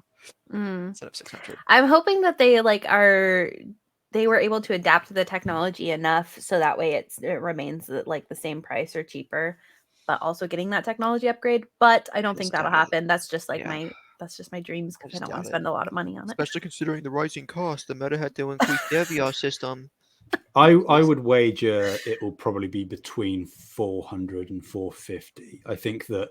instead of 600. I'm hoping that they they were able to adapt to the technology enough so that way it remains like the same price or cheaper, but also getting that technology upgrade. But I don't think that'll happen. That's just like my dreams because I don't want to spend a lot of money on it. Especially considering the rising cost, the Meta had to increase their VR system. I would wager it will probably be between 400 and 450. I think that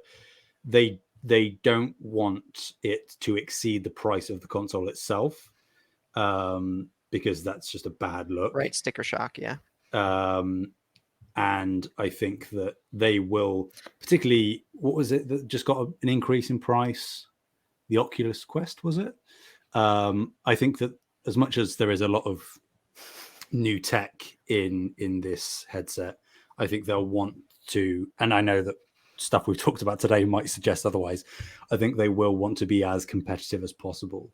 they don't want it to exceed the price of the console itself, because that's just a bad look. Right, sticker shock, yeah. And I think that they will, particularly, what was it that just got an increase in price? The Oculus Quest, was it? I think that as much as there is a lot of new tech in this headset, I think they'll want to, and I know that stuff we've talked about today might suggest otherwise, I think they will want to be as competitive as possible,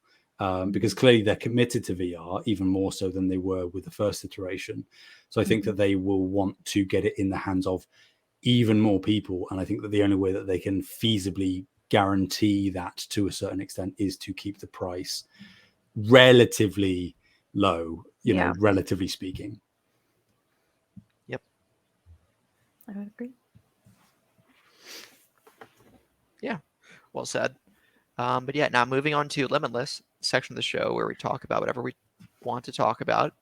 because clearly they're committed to VR even more so than they were with the first iteration. So I think that they will want to get it in the hands of even more people, and I think that the only way that they can feasibly guarantee that to a certain extent is to keep the price relatively low, you know, relatively speaking. Yep. I would agree. Yeah, well said. But yeah, now moving on to Limitless section of the show where we talk about whatever we want to talk about.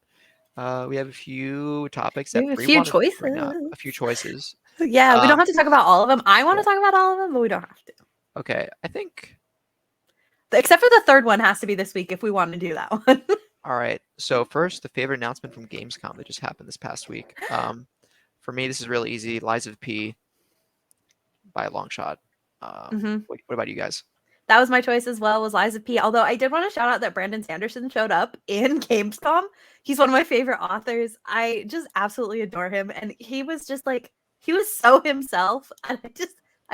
We have a few topics that we have a few choices. Yeah, we don't have to talk about all of them. I want to talk about all of them, but we don't have to. Okay, I think Except for the third one has to be this week if we want to do that one. All right. So first, the favorite announcement from Gamescom that just happened this past week. For me, this is really easy. Lies of P by a long shot. What about you guys? That was my choice as well, was Lies of P. Although I did want to shout out that Brandon Sanderson showed up in Gamescom. He's one of my favorite authors. I just absolutely adore him. And he was just like, he was so himself. And I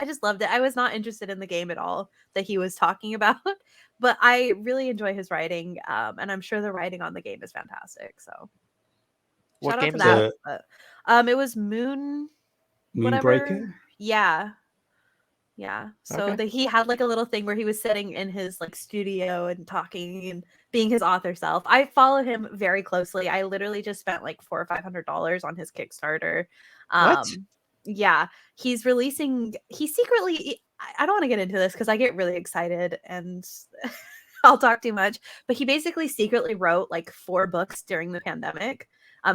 just loved it. I was not interested in the game at all that he was talking about, but I really enjoy his writing. And I'm sure the writing on the game is fantastic. So What shout out game to is that. it? But, it was Moonbreaker? Yeah. So Okay. he had like a little thing where he was sitting in his like studio and talking and being his author self. I follow him very closely. I literally just spent like $400 or $500 on his Kickstarter. What? Yeah, he's releasing. He secretly. I don't want to get into this because I get really excited and I'll talk too much. But he basically secretly wrote like 4 books during the pandemic.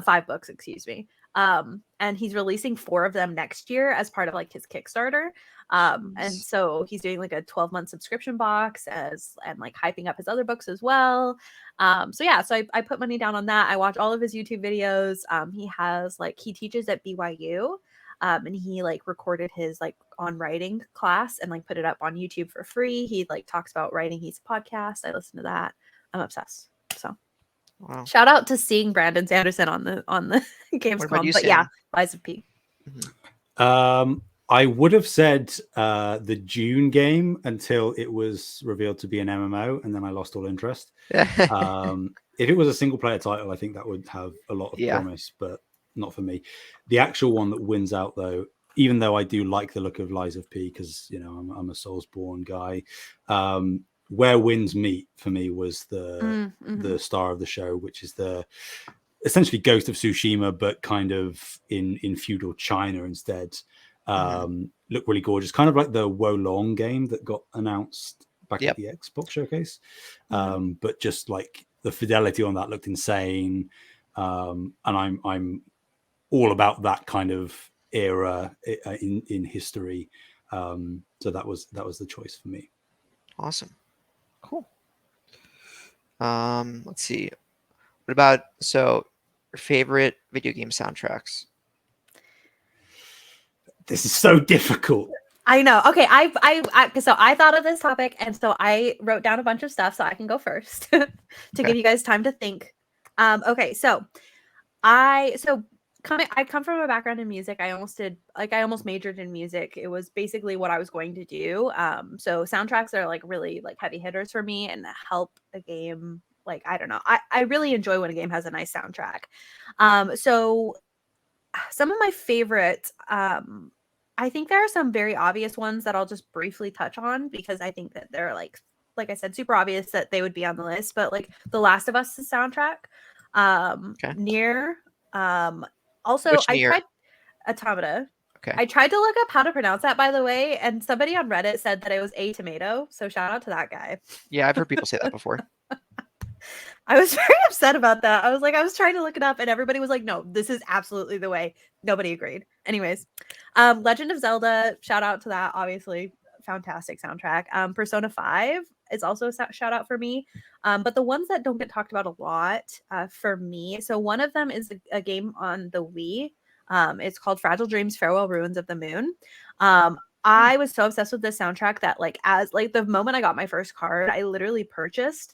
5 books, excuse me. And he's releasing 4 of them next year as part of like his Kickstarter. And so he's doing like a 12-month subscription box and like hyping up his other books as well. So I put money down on that. I watch all of his YouTube videos. He teaches at BYU. And he like recorded his like on writing class and like put it up on YouTube for free. He like talks about writing. He's a podcast. I listen to that. I'm obsessed. So Wow. shout out to seeing Brandon Sanderson on the Gamescom. you, But yeah, Sam? Lies of P. I would have said the June game until it was revealed to be an MMO, and then I lost all interest. If it was a single player title, I think that would have a lot of promise, but not for me. The actual one that wins out, though, even though I do like the look of Lies of P, because I'm a Soulsborne guy. Where Winds Meet for me was the star of the show, which is the essentially Ghost of Tsushima, but kind of in feudal China instead. Looked really gorgeous, kind of like the Wolong game that got announced back at the Xbox showcase. But just like the fidelity on that looked insane. And I'm all about that kind of era in history. So that was the choice for me. Awesome. Cool. Let's see. What about your favorite video game soundtracks? This is so difficult. I know. Okay, so I thought of this topic, and so I wrote down a bunch of stuff so I can go first to give you guys time to think. Okay, so I come from a background in music. I almost majored in music. It was basically what I was going to do. So soundtracks are like really like heavy hitters for me and help a game. Like, I don't know. I really enjoy when a game has a nice soundtrack. So some of my favorites, I think there are some very obvious ones that I'll just briefly touch on because I think that they're like I said, super obvious that they would be on the list. But like The Last of Us soundtrack, Nier. Also, Which I Nier? tried Automata. Okay. I tried to look up how to pronounce that, by the way, and somebody on Reddit said that it was a tomato. So shout out to that guy. Yeah, I've heard people say that before. I was very upset about that. I was trying to look it up and everybody was like, no, this is absolutely the way. Nobody agreed. Anyways, Legend of Zelda, shout out to that, obviously. Fantastic soundtrack. Persona 5 is also a shout out for me. But the ones that don't get talked about a lot for me. So one of them is a game on the Wii. It's called Fragile Dreams, Farewell Ruins of the Moon. I was so obsessed with this soundtrack that as the moment I got my first card, I literally purchased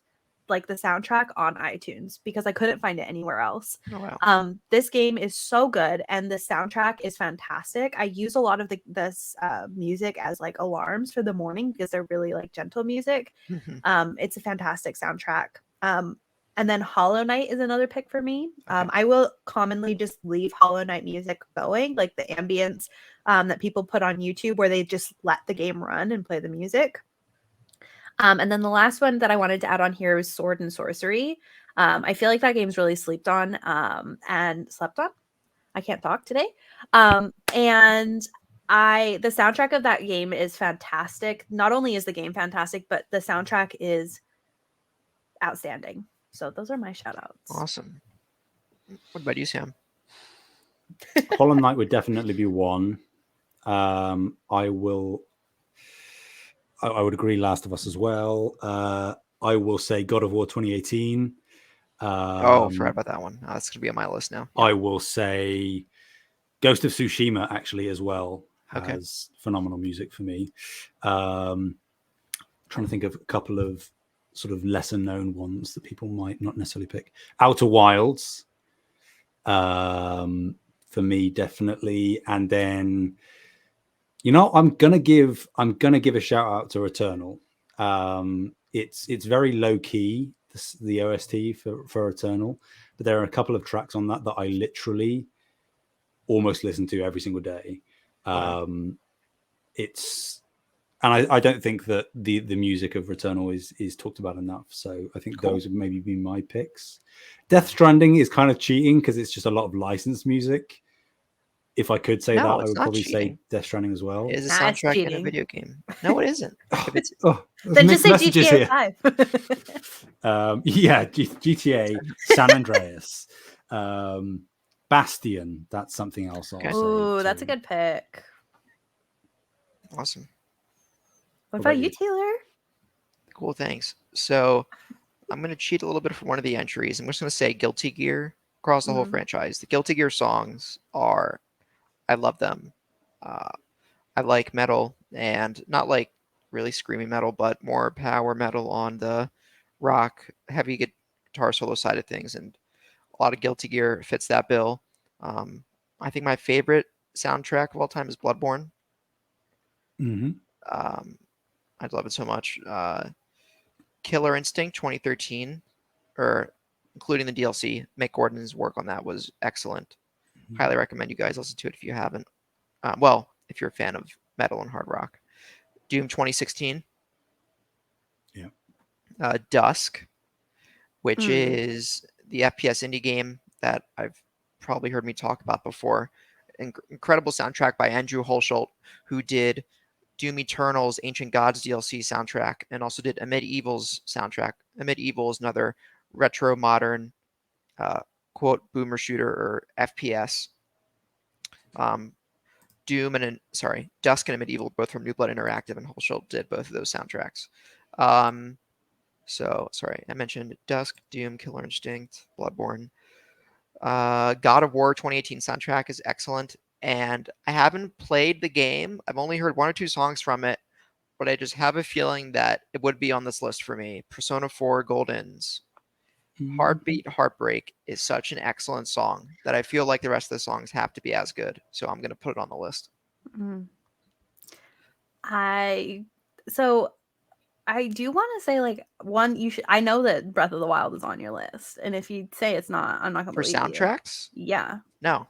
like the soundtrack on iTunes because I couldn't find it anywhere else. Oh, wow. This game is so good and the soundtrack is fantastic. I use a lot of this music as like alarms for the morning because they're really like gentle music. It's a fantastic soundtrack. And then Hollow Knight is another pick for me. I will commonly just leave Hollow Knight music going, like the ambience that people put on YouTube where they just let the game run and play the music. And then the last one that I wanted to add on here was Sword and Sorcery. I feel like that game's really slept on. I can't talk today. And the soundtrack of that game is fantastic. Not only is the game fantastic, but the soundtrack is outstanding. So those are my shout outs. Awesome. What about you, Sam? Hollow Knight would definitely be one. I would agree. Last of Us as well. I will say God of War 2018. Oh, forgot about that one. That's going to be on my list now. Yeah. I will say Ghost of Tsushima actually as well has phenomenal music for me. Trying to think of a couple of sort of lesser known ones that people might not necessarily pick. Outer Wilds, for me definitely, and then I'm gonna give a shout out to Returnal. It's very low key, the OST for Returnal, but there are a couple of tracks on that I literally almost listen to every single day. It's and I don't think that the music of Returnal is talked about enough. So I think those would maybe be my picks. Death Stranding is kind of cheating because it's just a lot of licensed music. If I could say that, I would probably say Death Stranding as well. It is a soundtrack in a video game. No, it isn't. If it's then just say GTA 5. GTA, San Andreas, Bastion. That's something else. Oh, that's a good pick. Awesome. What about you, Taylor? Cool, thanks. So I'm going to cheat a little bit for one of the entries. I'm just going to say Guilty Gear across the whole franchise. The Guilty Gear songs I love them. I like metal, and not like really screaming metal, but more power metal on the rock, heavy guitar solo side of things. And a lot of Guilty Gear fits that bill. I think my favorite soundtrack of all time is Bloodborne. I love it so much. Killer Instinct 2013, or including the DLC, Mick Gordon's work on that was excellent. Highly recommend you guys listen to it if you haven't. If you're a fan of metal and hard rock. Doom 2016. Yeah. Dusk, which is the FPS indie game that I've probably heard me talk about before. Incredible soundtrack by Andrew Holschult, who did Doom Eternal's Ancient Gods DLC soundtrack and also did Amid Evil's soundtrack. Amid Evil is another retro modern quote boomer shooter or FPS. Dusk and Amid Evil, both from New Blood Interactive, and Holschult did both of those soundtracks. I mentioned Dusk, Doom, Killer Instinct, Bloodborne. God of War 2018 soundtrack is excellent, and I haven't played the game. I've only heard one or two songs from it, but I just have a feeling that it would be on this list for me. Persona 4 Golden's Heartbeat Heartbreak is such an excellent song that I feel like the rest of the songs have to be as good. So I'm going to put it on the list. I do want to say, like, one, I know that Breath of the Wild is on your list, and if you say it's not, I'm not gonna believe you. For soundtracks? Yeah. No.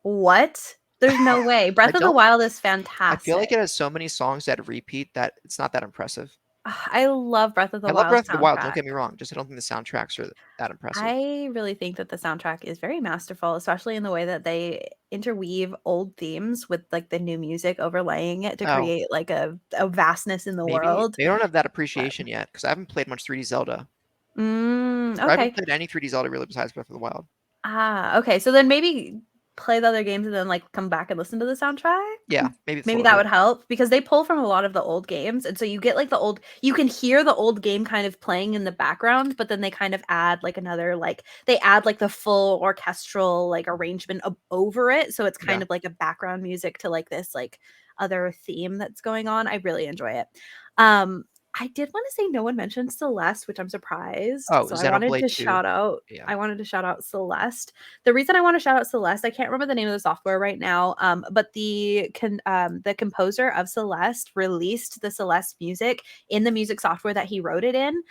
What? There's no way. Breath of the Wild is fantastic. I feel like it has so many songs that repeat that it's not that impressive. I love Breath of the Wild. I love Breath of the Wild, don't get me wrong. Just I don't think the soundtracks are that impressive. I really think that the soundtrack is very masterful, especially in the way that they interweave old themes with like the new music overlaying it to create like a vastness in the world. They don't have that appreciation yet because I haven't played much 3D Zelda. Okay. I haven't played any 3D Zelda really besides Breath of the Wild. Okay. So then maybe play the other games and then like come back and listen to the soundtrack. Yeah, maybe that would help because they pull from a lot of the old games, and so you get like you can hear the old game kind of playing in the background, but then they kind of add like another they add like the full orchestral like arrangement over it, so it's kind of like a background music to like this like other theme that's going on. I really enjoy it. I did want to say no one mentioned Celeste, which I'm surprised. Oh, so Xenoblade I wanted to 2. shout out. Yeah. I wanted to shout out Celeste. The reason I want to shout out Celeste, I can't remember the name of the software right now. But the composer of Celeste released the Celeste music in the music software that he wrote it in.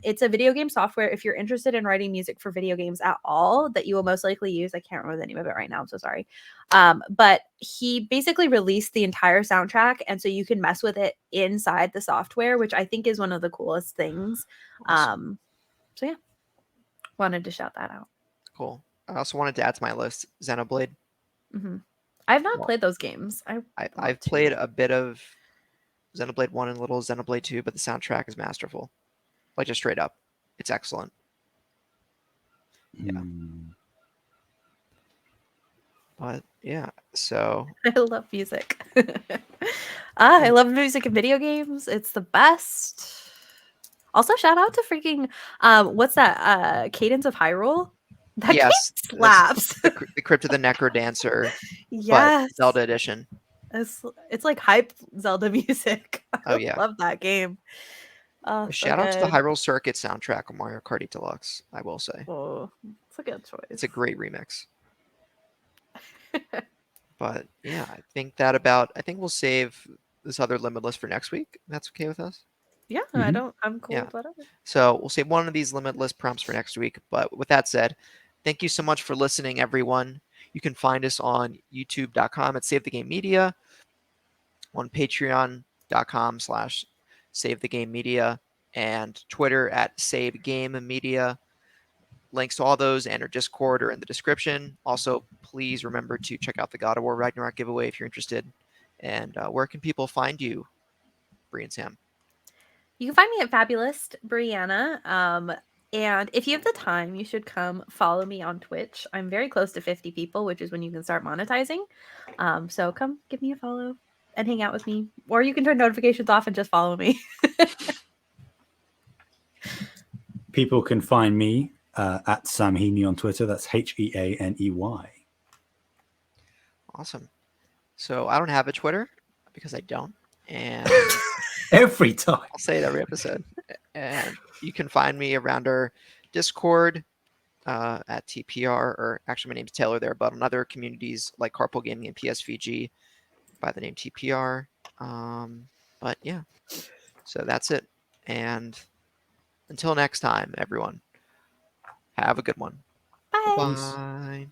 It's a video game software. If you're interested in writing music for video games at all, that you will most likely use. I can't remember the name of it right now. I'm so sorry. But he basically released the entire soundtrack, and so you can mess with it inside the software, which I think is one of the coolest things. Awesome. So yeah, wanted to shout that out. Cool. I also wanted to add to my list Xenoblade. I've not played those games. I've played a bit of Xenoblade 1 and little Xenoblade 2, but the soundtrack is masterful. Like just straight up. It's excellent. Yeah. But yeah, so I love music. I love music and video games. It's the best. Also, shout out to freaking what's that? Cadence of Hyrule. That game Yes, slaps. the Crypt of the Necro Dancer, but Yes. Zelda edition. It's like hype Zelda music. Oh I yeah. love that game. Oh, so Shout out to the good. Hyrule Circuit soundtrack of Mario Kart 8 Deluxe, I will say. Oh, it's a good choice. It's a great remix. But yeah, I think we'll save this other limitless for next week. That's okay with us? Yeah, Mhm. I'm cool Yeah. with whatever. So we'll save one of these limitless prompts for next week. But with that said, thank you so much for listening, everyone. You can find us on youtube.com at Save the Game Media, on patreon.com/Save the Game Media, and Twitter at Save Game Media. Links to all those and our Discord are in the description. Also, please remember to check out the God of War Ragnarok giveaway if you're interested. And where can people find you, Bree and Sam? You can find me at Fabulous Brianna. And if you have the time, you should come follow me on Twitch. I'm very close to 50 people, which is when you can start monetizing. So come give me a follow and hang out with me. Or you can turn notifications off and just follow me. People can find me at Sam Heaney on Twitter. That's HEANEY. Awesome. So I don't have a Twitter because I don't. And Every time. I'll say it every episode. And you can find me around our Discord at TPR, or actually my name's Taylor there, but on other communities like Carpool Gaming and PSVG by the name TPR. But yeah, so that's it. And until next time, everyone, have a good one. Bye. Bye.